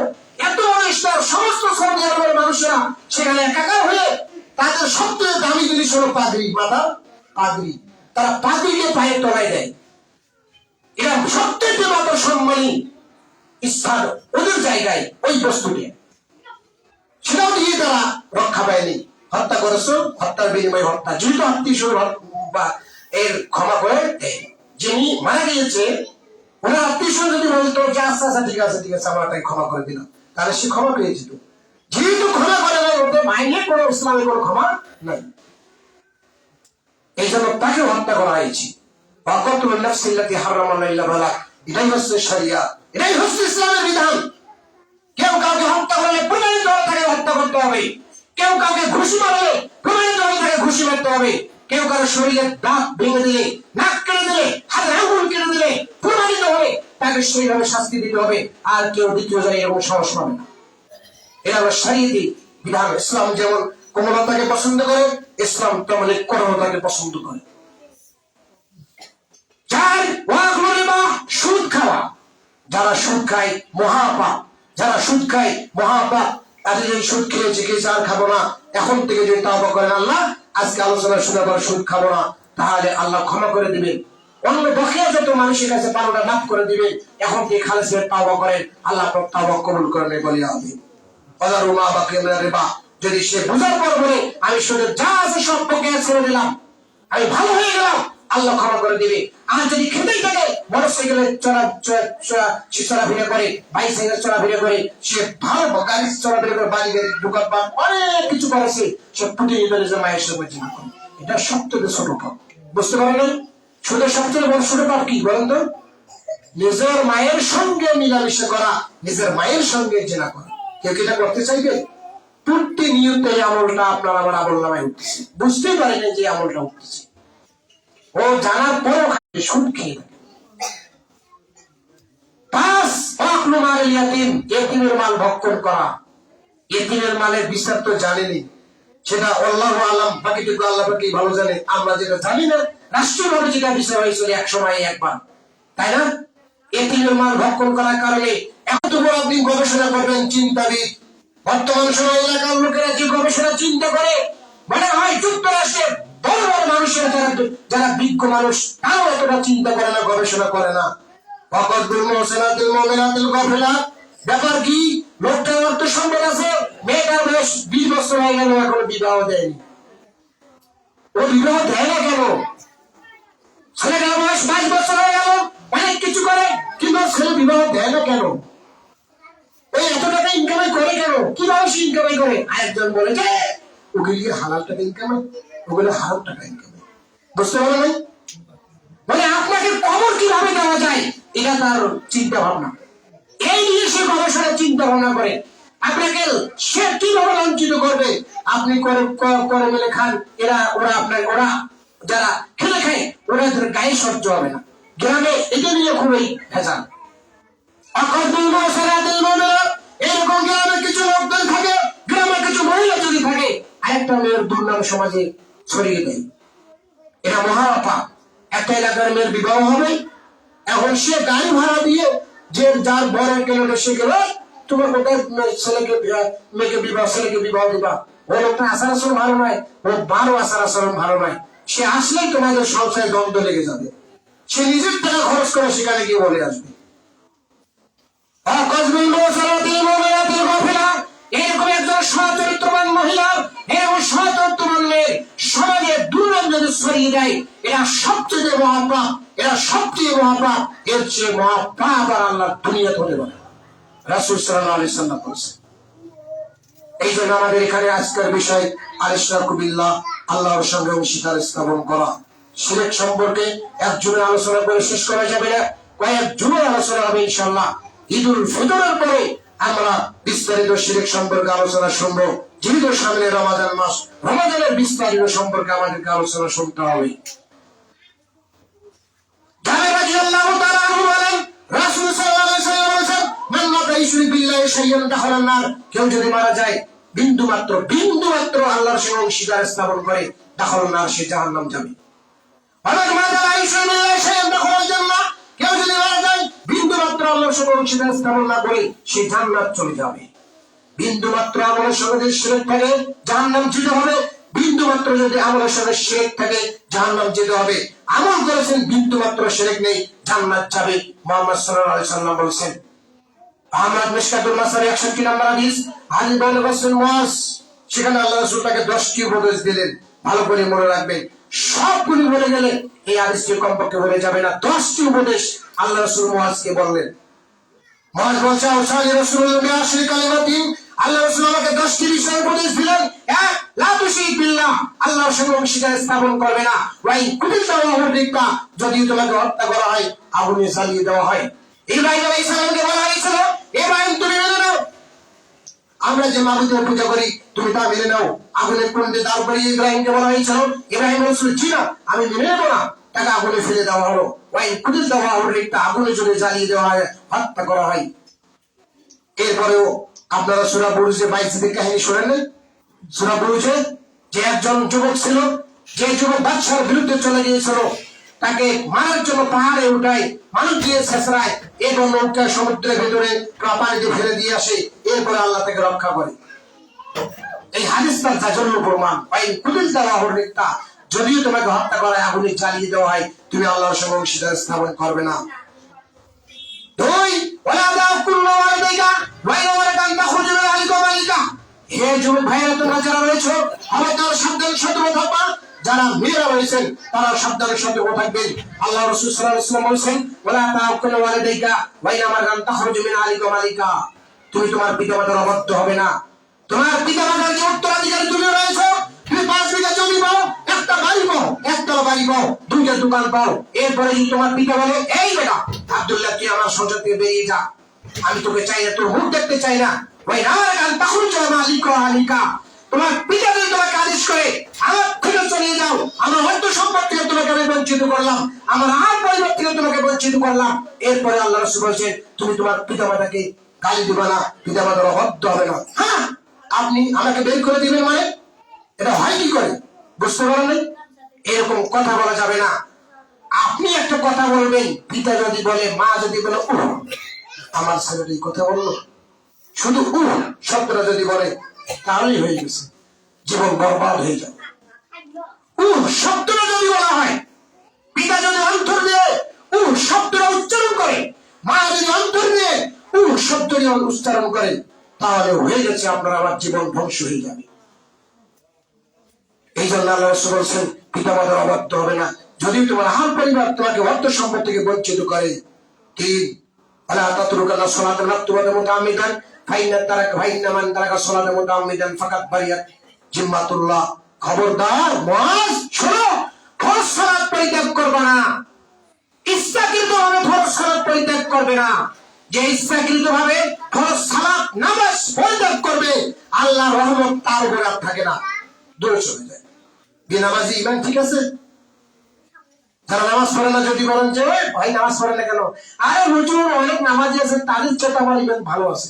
এত বড় স্টার, সমস্ত সৌদি আরবের মানুষেরা সেখানে একাকার হয়ে তাদের সবচেয়ে দামি জিনিস হলো পাদ্রী, মাথা পাদ্রী, তারা পাদ্রীকে পায়ের তলায় দেয়। এরা সবচেয়ে মাত্র সম্মানী স্থান ওদের জায়গায় ওই বস্তুকে, সেটাও দিয়ে তারা রক্ষা পায়নি। হত্যা করেছ, হত্যার বিনিময়ে হত্যা, যেহেতু আত্মীয় স্বজন বা এর ক্ষমা করে দেয়। যিনি মারা গিয়েছে ওনার আত্মীয় স্বজন যদি বলতো যে আচ্ছা আচ্ছা ঠিক আছে আমরা তাকে ক্ষমা করে দিলাম, তাহলে সে ক্ষমা পেয়ে যেত। যেহেতু ক্ষমা করে নাই, ওদের মাইনে কোনো ইসলামে কোনো ক্ষমা নাই, এই জন্য তাকে হত্যা করা হয়েছে। ওয়াকাতুল নাফসিল্লাতি হারামাল্লাহু বিল হক, এটাই হচ্ছে শরিয়া, এটাই হচ্ছে ইসলামের বিধান। কেউ কাউকে হত্যা করলে প্রমাণিত হলে তাকে হত্যা করতে হবে। কেউ কাউকে ঘুষি মারলে প্রমাণিত হলে তাকে ঘুষি মারতে হবে। কেউ কারো শরীরের দাঁত ভেঙে দিলে, নাক কেটে দিলে, হাতের আঙুল কেটে দিলে প্রমাণিত হলে তাকে সেইভাবে শাস্তি দিতে হবে। আর কেউ দ্বিতীয় যায় এরকম সাহস পাবে না। এটা হলো শরীয়তি বিধান। ইসলাম যেমন কোমলতাকে পছন্দ করে, ইসলাম তেমন করমতাকে পছন্দ করে। 4 ওয়াকুল রিবা, সুদ খাওয়া। যারা সুদ খায় মহাপাপ, যারা সুদ খায় মহাপাপ। আজকে যদি সুদ খেয়েছে খেয়েছে আর খাবো না, এখন থেকে যদি তাওবা করেন, আল্লাহ আজকে আলোচনা শুনে আবার সুদ খাবো না, তাহলে আল্লাহ ক্ষমা করে দিবেন। অন্য বকেয়া যত মানুষের কাছে পাওনাটা মাফ করে দিবেন। এখন থেকে খালেস হয়ে তাওবা করেন, আল্লাহ আপনার তাওবা কবুল করেন বলে আমিন। ওয়াদারুমা বাকিয়া মিনার রিবা, যদি সে বুঝার পর বলে আমি সুদের যা আছে সব বকেয়া ছেড়ে দিলাম, আমি ভালো হয়ে গেলাম, আল্লাহ ক্ষমা করে দিবে। আর যদি খেতেই থাকে, মোটরসাইকেলে চলাফেরা করে, বাইসাইকেল চলাফেরা করে, সে ভালো গাড়ি চলাফেরা করে, বাড়ি গাড়ি ঢুকার পর অনেক কিছু করেছে, সে পুঁটি নিজের মায়ের সঙ্গে জিনা করে, এটা সবথেকে ছোট পাপ। বুঝতে পারলেন? সুদের সবচেয়ে বড় ছোট পাপ কি বলেন তো? নিজের মায়ের সঙ্গে মিলামিশা করা, নিজের মায়ের সঙ্গে জিনা করা। কেউ কি এটা করতে চাইবে? প্রতিনিয়ত এই আমলটা আপনার আমার আমল নামায় উঠতেছে, বুঝতেই পারেন যে আমলটা উঠতেছে, ও জানার পরও সুদ খেয়ে থাকে। 5 ওয়াকলু মাল ইয়াতীম, ইতিমের মাল ভক্ষণ করা। ইতিমের মালের বিচার তো জানেনি, সেটা আল্লাহু আলাম, বাকিটুকু আল্লাহ পাকই ভালো জানে। আমরা যেটা জানি না, রাষ্ট্রীয়ভাবে যেটা বিচার হয়েছিল এক সময় একবার, তাই না? ইতিমের মাল ভক্ষণ করার কারণে এত বড় আপনি গবেষণা করবেন, চিন্তাবিদ। বর্তমান সময় এলাকার লোকেরা যে গবেষণা চিন্তা করে, মনে হয় যুক্তরাষ্ট্রের বড় বড় মানুষেরা, যারা বিজ্ঞ মানুষ, তারাও এতটা চিন্তা করে না, গবেষণা করে না। ব্যাপার কি? লোকটার অর্থ সম্পদ আছে, মেয়েটার বয়স 20 বছর হয়ে গেল, এখন বিবাহ দেয়নি। ও বিবাহ দেয় না কেন? ছেলেটার বয়স 22 বছর হয়ে গেল, অনেক কিছু করে, কিন্তু ছেলে বিবাহ দেয় না কেন? ওই এত টাকা ইনকামাই করে কেন? কিভাবে সে ইনকামাই করে? আরেকজন বলে যে ওগুলি হালাল টাকা ইনকামাই, ওগুলো হারাম টাকা ইনকামাই। বুঝতে পারো নাই? মানে আপনাকে কবর কিভাবে দেওয়া যায়, এটা তার চিন্তা ভাবনা। এই নিয়ে সে গবেষণা চিন্তা ভাবনা করে। আপনাকে সে কিভাবে লাঞ্ছিত করবে, আপনি করে মেলে খান, ওরা যারা খেলে খায়, ওরা গায়ে সহ্য হবে না। গ্রামে এটা নিয়ে খুবই ভেজাল। এরকম গ্রামের কিছু লোকজন থাকে, গ্রামের কিছু মহিলা যদি থাকে, আরেকটা মেয়ের দুর্নাম সমাজে ছড়িয়ে দেয়, এটা মহাপাপ। একটা এলাকার মেয়ের বিবাহ হবে, এখন সে গাড়ি ভাড়া দিয়ে যে যার বড় গেল, সে গেল, তোমার কোথায় ছেলেকে বিবাহ দিবা। ওই লোকটা আচার আচরণ ভালো নয়, ও 12 আচার আচরণ ভালো নয়, সে আসলেই তোমাদের সংসারে দ্বন্দ্ব লেগে যাবে। সে নিজের টাকা খরচ করে সেখানে গিয়ে বলে আসবে। এরকম একজন সচরিত্রবান মহিলা, এরকম সচরিত্রবান মেয়ে সমাজের দুর্নাম যদি ছড়িয়ে দেয়, এরা সবচেয়ে মহাপাপ, এর চেয়ে মহাপাপ আর আল্লাহ দুনিয়া হতে পারে। রাসূল সাল্লাল্লাহু আলাইহি ওয়াসাল্লাম বলেছেন। এই জন্য আমাদের এখানে আজকের বিষয় আল-ইশরাকু বিল্লাহ, আল্লাহর সঙ্গে অংশীদার স্থাপন করা। শিরক সম্পর্কে একজনে আলোচনা করে শেষ করা যাবে না, কয়েক জুনের আলোচনা হবে ইনশাআল্লাহ। ঈদুল ফিতরের পরে আমরা বিস্তারিত শিরক সম্পর্কে আলোচনা শুনবো। যেহেতু সামনে রমাদান মাস, রমাদানের বিস্তারিত সম্পর্কে আমাদেরকে আলোচনা শুনতে হবে। জাবের রাদিয়াল্লাহু তাআলা আনহু বলেন, রাসূল সাল্লাল্লাহু আলাইহি ওয়াসাল্লাম বলেছেন, মান মাতা ইশরিক বিল্লাহি শাইয়ান দাখালান নার। কেউ যদি মারা যায় বিন্দু মাত্র আল্লাহর সঙ্গে অংশীদার স্থাপন করে, দাখালান নার, সে জাহান্নাম যাবে। ওয়া মাতা লা ইশরিক বিল্লাহি শাইয়ান দাখালাল জান্নাহ। কেউ যদি মারা যায় বিন্দু মাত্র আল্লাহর সঙ্গে অংশীদার স্থাপন না করে, সে জান্নাত চলে যাবে। বিন্দু মাত্র আমলের সঙ্গে যদি শিরক থাকে, জাহান্নাম যেতে হবে। বিন্দু মাত্র যদি আমলের সঙ্গে শিরক থাকে, জাহান্নাম যেতে হবে। আমল করেছেন, বিন্দু মাত্র শিরক নেই, জান্নাত যাবে। মুহাম্মদ সাল্লাল্লাহু আলাইহি ওয়াসাল্লাম বলেছেন। আহমদ মিশকাতুল মাসারি 61 নম্বর হাদিস, আলী ইবনে বাসর মুয়াজ, সেখানে আল্লাহ রাসূল তাকে 10টি উপদেশ দিলেন। ভালো করে মনে রাখবেন, সবগুলি বলে গেলে এই হাদিসটি কমপক্ষে বলে যাবে না। 10টি উপদেশ আল্লাহ রাসূল মুয়াজকে বললেন। মুয়াজ বলছে, আওসানি রাসূলুল্লাহ বিআশরি কালিমাতিন, আল্লাহ রাসূল আমাকে 10টি বিষয় উপদেশ দিলেন। এক, লা তুশরিক বিল্লাহ, আল্লাহর সঙ্গে অংশীদার স্থাপন করবে না। ওয়াই কুতিলা ওয়াহুদিকা, যদি তোমাকে হত্যা করা হয়, আগুনে জ্বালিয়ে দেওয়া হয়। ইব্রাহিম আলাইহিস সালামকে বলা হয়েছিল, ইব্রাহিম তুমি মেনে নাও, আমরা যে মাবুদের পূজা করি তুমি তা মেনে নাও। আগুনে কুণ্ডে দাঁড় করিয়ে ইব্রাহিমকে বলা হয়েছিল, ইব্রাহিম বলেছিল, জি না, আমি মেনে নেবো না। তাকে আগুনে ফেলে দেওয়া হলো। ওয়াই কুতিলা ওয়াহুদিকা, আগুনে যদি জ্বালিয়ে দেওয়া হয়, হত্যা করা হয়। এরপরেও আপনারা সূরা বুরুজে 22 কাহিনী শোনেন না? সূরা বুরুজে যে একজন যুবক ছিল, যে যুবক বাদশার বিরুদ্ধে চলে গিয়েছিল, তাকে মারার জন্য পাহাড়ে উঠায়, মানুষ দিয়ে ছেঁচড়ায় এবং নৌকা সমুদ্রের ভেতরে পানিতে ফেলে দিয়ে আসে। এরপরে আল্লাহ তাকে রক্ষা করে। এই হাদিসটা জাজন্য প্রমাণ। যদিও তোমাকে হত্যা করা হয়, আগুনে জ্বালিয়ে দেওয়া হয়, তুমি আল্লাহর সঙ্গে অংশীদার স্থাপন করবে না। দুই, ওয়ালা তাকুল্লু ওয়ালাদাইকা ওয়াইলাওয়ালাকান তাখরুজু মিন আলিকা মালিকা। হে যুবক ভাইরা, তোমরা যারা রয়েছে, খবরদার সাবধানে সতর্ক থাকবা। যারা মেয়েরা রয়েছেন, তারা সাবধানে সতর্ক থাকবেন। আল্লাহ রাসূল সাল্লাল্লাহু আলাইহি ওয়াসাল্লাম বলেছেন, ওয়ালা তাকুল্লু ওয়ালাদাইকা ওয়াইলাওয়ালাকান তাখরুজু মিন আলিকা মালিকা। তুমি তোমার পিতামাতার অবাধ্য হবে না। তোমার পিতামাতার যে উত্তরাধিকারী তুমি রয়েছে, তুমি 5 বিঘা জমি পাও, একটা বাড়ি পাও, একতলা বাড়ি পাও, 2টা দোকান পাও। এরপরে যদি তোমার পিতা বলে, এই বেটা আব্দুল্লাহ, তুই আমার সংসার থেকে বেরিয়ে যা, আমি তোকে চাই না, তোর মুখ দেখতে চাই না। তোমার পিতা যদি তোমাকে আদেশ করে, আমার থেকে চলে যাও, আমার অর্থ সম্পদ থেকে তোমাকে আমি বঞ্চিত করলাম, আমার আর পরিবার থেকে তোমাকে বঞ্চিত করলাম। এরপরে আল্লাহ রাসূল বলেছেন, তুমি তোমার পিতামাতাকে গালি দিবা না, পিতামাতার অবাধ্য হবে না। হ্যাঁ, আপনি আমাকে বের করে দিবেন মানে এটা হয় কি করে? বুঝতে পারেন? এরকম কথা বলা যাবে না। আপনি একটা কথা বলবেন, পিতা যদি বলে, মা যদি বলে, আমার ছেলেটা এই কথা বললো, শুধু শব্দটা যদি বলে, তাহলেই হয়ে গেছে, জীবন বরবাদ হয়ে যাবে। শব্দটা যদি বলা হয়, পিতা যদি অন্তর দিয়ে শব্দটা উচ্চারণ করে, মা যদি অন্তর দিয়ে শব্দটি উচ্চারণ করে, তাহলে হয়ে গেছে, আপনার আমার জীবন ধ্বংস হয়ে যাবে। এই জন্য আল্লাহ রাসূল বলেছেন, পিতামাতার অবাধ্য হবে না। যদি তোমার আহার পরিবার তোমাকে অর্থ সম্পদ থেকে বঞ্চিত করে। 3, আলা তাতরুকানা সালাতান মাকতুবাতান মুতাআম্মিদান ফাইন্না মান তারাকা সালাতান মুতাআম্মিদান ফাকাত বারিয়াত জিম্মাতুল্লাহ। খবরদার মুয়াজ, শোনো, ফরজ সালাত পরিত্যাগ করবে না। ইচ্ছাকৃতভাবে ফরজ সালাত পরিত্যাগ করবে না। যে ইচ্ছাকৃতভাবে ফরজ সালাত নামাজ পরিত্যাগ করবে, আল্লাহর রহমত তার উপর আর থাকে না, দূরে চলে যায়। বেনামাজি ইমান ঠিক আছে? যারা নামাজ পড়ে না, যদি বলেন যে ভাই নামাজ পড়ে না কেন, আরে হুজুর অনেক নামাজি আছে, তাদের চেয়ে আমার ইমান ভালো আছে।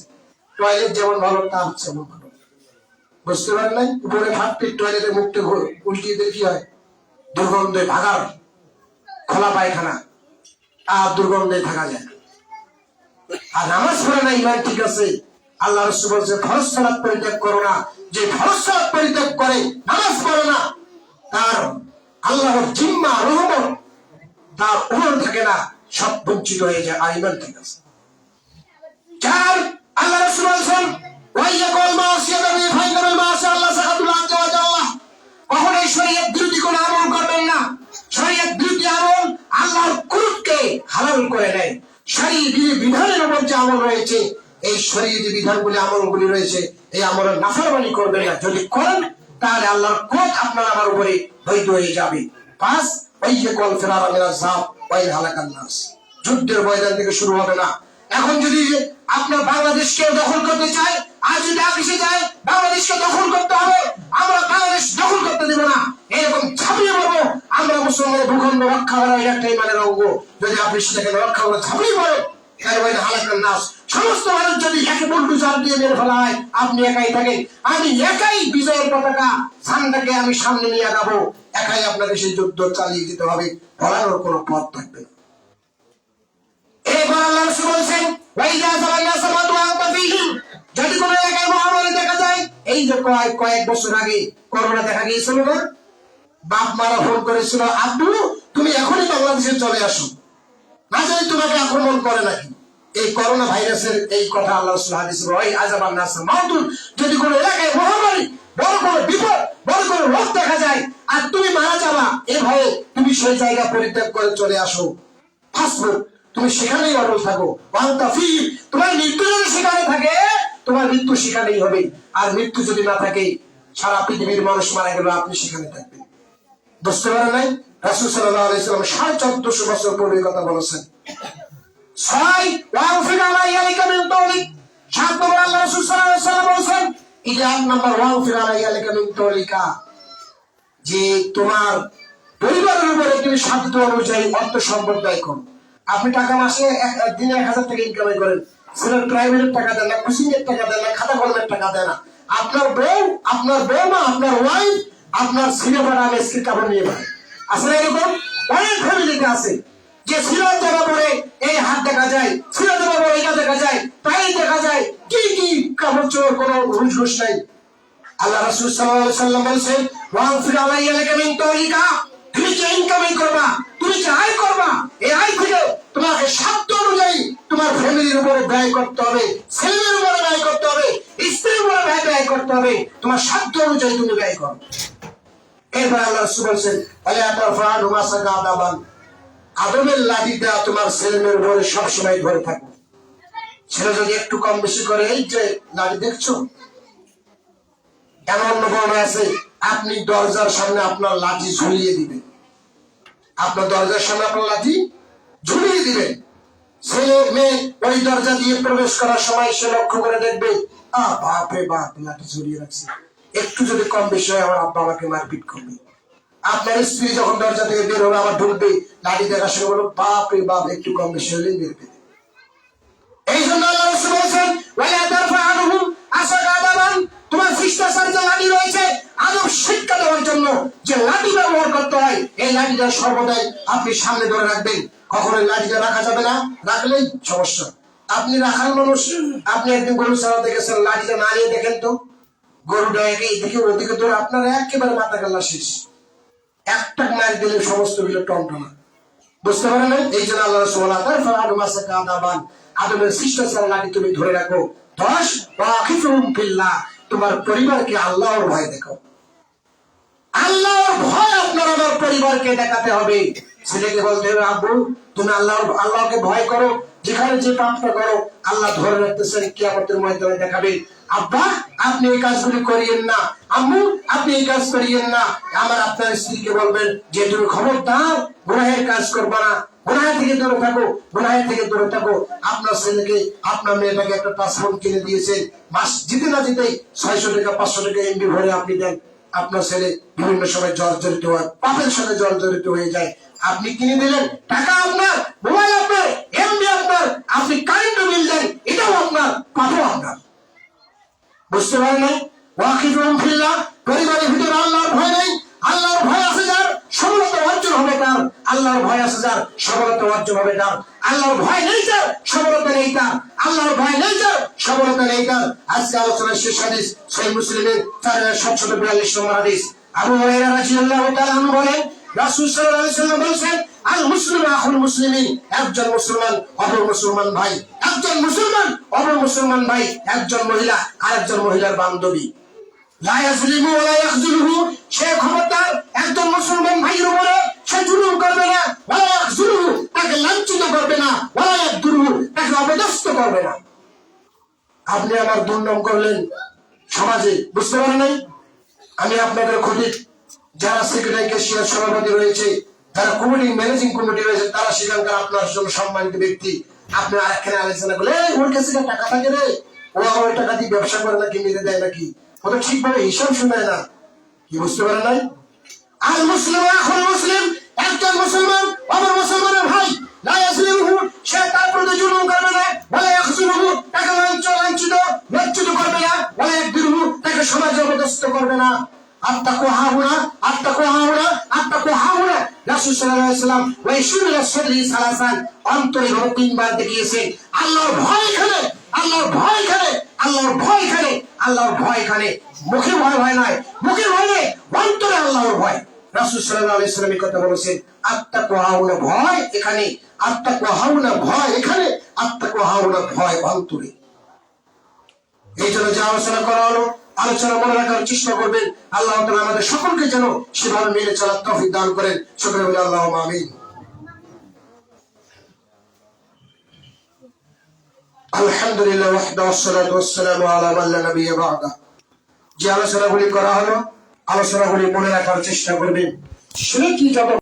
টয়লেট যেমন ভালো, তার যেমন ভালো। বুঝতে পারেন নাই? উপরে ফাটপিট টয়লেটের মুখটা উল্টিয়ে দিলে কি হয়? দুর্গন্ধে ভাগার, খোলা পায়খানা, আর দুর্গন্ধে থাকা যায়। আর নামাজ পড়ে না, ইমান ঠিক আছে। আল্লাহ রাসূল বলেছে, ফরজ সালাত পরিত্যাগ করো না। যে ফরজ সালাত পরিত্যাগ করে, নামাজ পড়ে না, তার আল্লাহর জিম্মা রহমত তার উপর থাকে না, সব বঞ্চিত হয়ে যায়। ইমান ঠিক আছে। 4, আল্লাহ রাসূল বলেছেন, ওয়াইয়াকুল মাসিয়াতা ফাইনাল মাসা আল্লাহ সাকাতুল্লাহ জাওয়াজাল্লাহ। কখনোই শরীয়ত বিরোধী কোন আমল করবেন না। শরীয়ত বিরোধী আমল আল্লাহর কুরুতকে হালাল করে নেয়। শরীয়ত বিধানের উপর যে আমল রয়েছে, এই শরীয়ত বিধানগুলি আমলগুলি রয়েছে, এই আমলের নাফরমানি করবেন না। যদি করেন, তাহলে আল্লাহর কোপ আপনার আমার উপরে বৈধ হয়ে যাবে। 5 ওই যে কল ফেরারা মেরা জাব ওই হালাকান নাস, যুদ্ধের ময়দান থেকে শুরু হবে না। এখন যদি আপনার বাংলাদেশকে দখল করতে চায়, আর যদি আপিসে যায় বাংলাদেশকে দখল করতে হবে, আমরা বাংলাদেশ দখল করতে দেব না, এরকম ঝাঁপিয়ে পড়বো। আমরা মুসলমানের ভূখণ্ড রক্ষা করা একটা ইমানের অঙ্গ। যদি আপনি সেটাকে রক্ষা করে ঝাঁপিয়ে পড়েন, সমস্ত মানুষ যদি একে বুলডোজার দিয়ে মেরে ফেলা হয়, আপনি একাই থাকেন, আমি একাই বিজয়ের পতাকা ঝান্ডাকে আমি সামনে নিয়ে যাবো, একাই আপনাকে সেই যুদ্ধ চালিয়ে যেতে হবে, পলানোর কোনো পথ থাকবে না। এরপর আল্লাহ রাসূল বলেছেন, ওয়াইদা যাবান্না সামাতু আনতাফিহিম, যদি কোনো এলাকায় মহামারী দেখা যায়, এই যে কয়েক বছর আগে করোনা দেখা গিয়েছিল না, বাপ মারা ফোন করেছিল, আব্বু তুমি এখনই বাংলাদেশে চলে আসো, না জানি তোমাকে আক্রমণ করে নাকি। এই করোনা ভাইরাসের এই কথা আল্লাহ রাসূল হাদিসে ওই আযাবান নাস মাউতুন, যদি কোনো এলাকায় মহামারী, বড় কোনো বিপদ, বড় কোনো রোগ দেখা যায় আর তুমি মারা যাবা, এ ভয়ে তুমি সেই জায়গা পরিত্যাগ করে চলে আসো, ফাসবু তুমি সেখানেই অটল থাকো, ওয়ান্তাফি তোমার মৃত্যু যদি সেখানে থাকে, তোমার মৃত্যু সেখানেই হবে। আর মৃত্যু যদি না থাকে, সারা পৃথিবীর মানুষ মারা গেল, আপনি সেখানে থাকবেন। বুঝতে পারেন নাই? রাসূল সাল্লাল্লাহু আলাইহি ওয়াসাল্লাম 1450 বছর পূর্বে কথা বলেছেন। 6 ওয়াগফির আলাইয়া লিকা মিন তৌলিক, 7 নম্বর আল্লাহ রাসূল সাল্লাল্লাহু আলাইহি ওয়াসাল্লাম বলেছেন, এই যে 8 নম্বর ওয়াগফির আলাইয়া লিকা মিন তৌলিকা, যে তোমার পরিবারের উপরে তুমি সাধ্য অনুযায়ী অর্থ সম্পদ ব্যয় করো। আপনি টাকা মাসে দিনে 1000 টাকা ইনকাম করেন, ছেলের প্রাইভেটের টাকা দেন না, কোচিং এর টাকা দেন না, খাতা কলমের টাকা দেন না, আপনার বউ, আপনার বৌমা, আপনার ওয়াইফ, আপনার ছেলে বড় মেসকির কাপড় নিয়ে বেড়ায়। আসলে এরকম অনেক ফ্যামিলিতে আছে যে সিরাজ জামা পরে এই হাত দেখা যায়, সিরাজ জামা পরে এটা দেখা যায়, তাই দেখা যায়, কি কি কাপড় চোপড় কোনো হুঁশ নাই। আল্লাহ রাসূল সাল্লাল্লাহু আলাইহি ওয়াসাল্লাম বলেছেন, ওয়াগফির আলাইয়া লিকা মিন তৌলিকা, তুমি যে ইনকাম করবা, তুমি যে আয় করবা, এই আয় থেকে তোমাকে সাধ্য অনুযায়ী তোমার ফ্যামিলির উপরে ব্যয় করতে হবে, ছেলের উপরে ব্যয় করতে হবে, স্ত্রীর উপরে ব্যয় করতে হবে, তোমার সাধ্য অনুযায়ী তুমি ব্যয় করো। এরপর আল্লাহ রাসূল বলেছেন, আলা তারফা'ু মাসাকা আদাবান, আদমের লাঠিটা তোমার ছেলেমেয়ের উপরে সবসময় ধরে থাকো। ছেলে যদি একটু কম বেশি করে, এই যে লাঠি দেখছো, এমন বর্ণনা আছে, আপনি দরজার সামনে আপনার লাঠি ঝুলিয়ে দিবেন, আপনার দরজার সামনে আপনার লাঠি ঝুলিয়ে দিবেন। ছেলে মেয়ে ওই দরজা দিয়ে প্রবেশ করার সময় সে লক্ষ্য করে দেখবে, বাপ রে বাপ, লাঠি ঝুলিয়ে রাখছে, একটু যদি কম বেশি হয় আমার আব্বা আমাকে মারপিট করবে। আপনার স্ত্রী যখন দরজা থেকে বের হবে, আবার ঢুকবে, লাঠি দেখার সঙ্গে বলবো, বাপ রে বাপ, একটু কম বেশি হলেই বের পেতে। এই জন্য আল্লাহ রাসূল বলেছেন, ওয়ালা তারফা'ুহুম আসাকা আদাবান, তোমার শিষ্টাচার যে লাঠি রয়েছে, আদব শিক্ষা দেওয়ার জন্য যে লাঠি ব্যবহার করতে হয়, এই লাঠিটা সর্বদাই আপনি সামনে ধরে রাখবেন। কখনো লাঠিটা রাখা যাবে না, রাখলেই সমস্যা। আপনি রাখার মানুষ, আপনি একদিন গরু চালাতে গেছেন, লাঠিটা না নিয়ে দেখেন তো, গরুটা এদিকে ওদিকে ধরে আপনার একেবারে মাথা গাল্লা শেষ, একটা মার দিলে সমস্ত গুলো টনটনা। বুঝতে পারেন? এই জন্য আল্লাহ রাসূল তারফা'ু মাসাকা আদাবান, আদমের শিষ্টাচার লাঠি তুমি ধরে রাখো। 10 ওয়াকিফুহুম ফিল্লাহ, তোমার পরিবারকে আল্লাহর ভয় দেখাও। আল্লাহর ভয় আপনার আমার পরিবারকে দেখাতে হবে। ছেলেকে বলতে হবে, আব্বু তুমি আল্লাহকে ভয় করো, যেখানে যে পাপটা করো আল্লাহ ধরে রাখতেছেন, কিয়ামতের ময়দানে দেখাবে। আব্বা আপনি এই কাজগুলি করিয়েন না, আম্মু আপনি এই কাজ করিয়েন না। আমার আপনার স্ত্রীকে বলবেন যে তুমি খবরদার গুনাহের কাজ করবা না, গুনাহের থেকে দূরে থাকো, গুনাহের থেকে দূরে থাকো। আপনার ছেলেকে, আপনার মেয়েটাকে একটা টাচফোন কিনে দিয়েছেন, মাস যেতে না যেতেই 600 টাকা 500 টাকা এমবি ভরে আপনি দেন, আপনার ছেলে বিভিন্ন সময় জর্জরিত হয়, পাপের সাথে জর্জরিত হয়ে যায়। আপনি কিনে দিলেন, টাকা আপনার, মোবাইল আপনার, এমবি আপনার, আপনি কারেন্ট বিল দেন, এটাও আপনার, পাপও আপনার। বুঝতে পারেন নাই? ওয়াকিফুহুম ফিল্লাহ, পরিবারের ভিতরে আল্লাহর ভয় নেই। আল্লাহর ভয় আছে যার, সফলতা অর্জন হবে তার। আল্লাহর ভয় আছে যার, সফলতা অর্জন হবে তার। আল্লাহর ভয় নেই যার, সফলতা নেই তার। আল্লাহর ভয় নেই যার, সফলতা নেই তার। আজকে আলোচনার শেষ হাদিস সহিহ মুসলিমের 4742 নম্বর হাদিস। আবু হুরায়রা রাদিয়াল্লাহু তাআলা আনহু বলেন, রাসূল সাল্লাল্লাহু আলাইহি ওয়াসাল্লাম বলেছেন, আল মুসলিমু আখুল মুসলিমিন, একজন মুসলমান অপর মুসলমান ভাই। একজন মুসলমান অপর মুসলমান ভাই, একজন মহিলা আরেকজন মহিলার বান্ধবী। লা ইয়াজলিমু ওয়া লা ইয়াখযুলুহু, সে খবরদার একজন মুসলমান ভাইয়ের উপরে সে জুলুম করবে না, ওয়া লা ইয়াখযুলুহু, তাকে লাঞ্ছিত করবে না, ওয়া লা ইয়াদুরুহু, তাকে অপদস্থ করবে না। আপনি আমার দুর্নাম করলেন সমাজে, বুঝতে পারেন নাই? আমি আপনাদের ক্ষতি যারা সেক্রেটারি ক্যাশিয়ার সভাপতি রয়েছে, যারা কমিটি ম্যানেজিং কমিটি রয়েছে, তারা সেখানকার আপনার জন্য সম্মানিত ব্যক্তি। আপনারা এখানে আলোচনা করলে ওর কাছে টাকা থাকে রে, ও আবার ওই টাকা দিয়ে ব্যবসা করে নাকি, মেরে দেয় নাকি, ও তো ঠিকভাবে হিসাব শুনে না। কি বুঝতে পারে নাই? আল মুসলিম আখুল মুসলিম, একজন মুসলমান অপর মুসলমানের ভাই, লা ইয়াজলিমহু, সে তার প্রতি জুলুম করবে না, ওয়ালা ইয়াখযুলহু, তাকে লাঞ্ছিত লজ্জিত করবে না, ওয়ালা ইয়াকদিরহু, তাকে সমাজে অপদস্থ করবে না। আত্তাকু হাহুনা, আত্তাকু হাহুনা, আত্তাকু হাহুনা। রাসূল সাল্লাল্লাহু আলাইহি ওয়াসাল্লাম ওই সুরা সদরি সালাসান অন্তরে ভাবে তিনবার দেখিয়েছেন, আল্লাহর ভয় এখানে, আল্লাহর ভয় এখানে, আল্লাহর ভয় এখানে, আল্লাহর ভয় এখানে। মুখে ভয় ভয় নয়, মুখে ভয় নেই, অন্তরে আল্লাহর ভয়। রাসূল সাল্লাল্লাহু আলাইহি ওয়াসাল্লাম কথা বলেছেন, আত্তাকু হাহুনা ভয় এখানে, আত্তাকু হাহুনা ভয় এখানে, আত্তাকু হাহুনা ভয় অন্তরে। এই জন্য যে আলোচনা করা হলো, আলোচনা মনে রাখার চেষ্টা করবেন। আল্লাহ তাআলা আমাদের সকলকে যেন সেভাবে মেনে চলার তৌফিক দান করেন। সকলে বলে আল্লাহুম্মা আমিন। আলহামদুলিল্লাহ ওয়াহদাহু ওয়াসসালাতু ওয়াসসালামু আলা মান লা নাবিয়্যা বা'দা। যে আলোচনাগুলি করা হলো, আলোচনাগুলি মনে রাখার চেষ্টা করবেন। শিরকি যত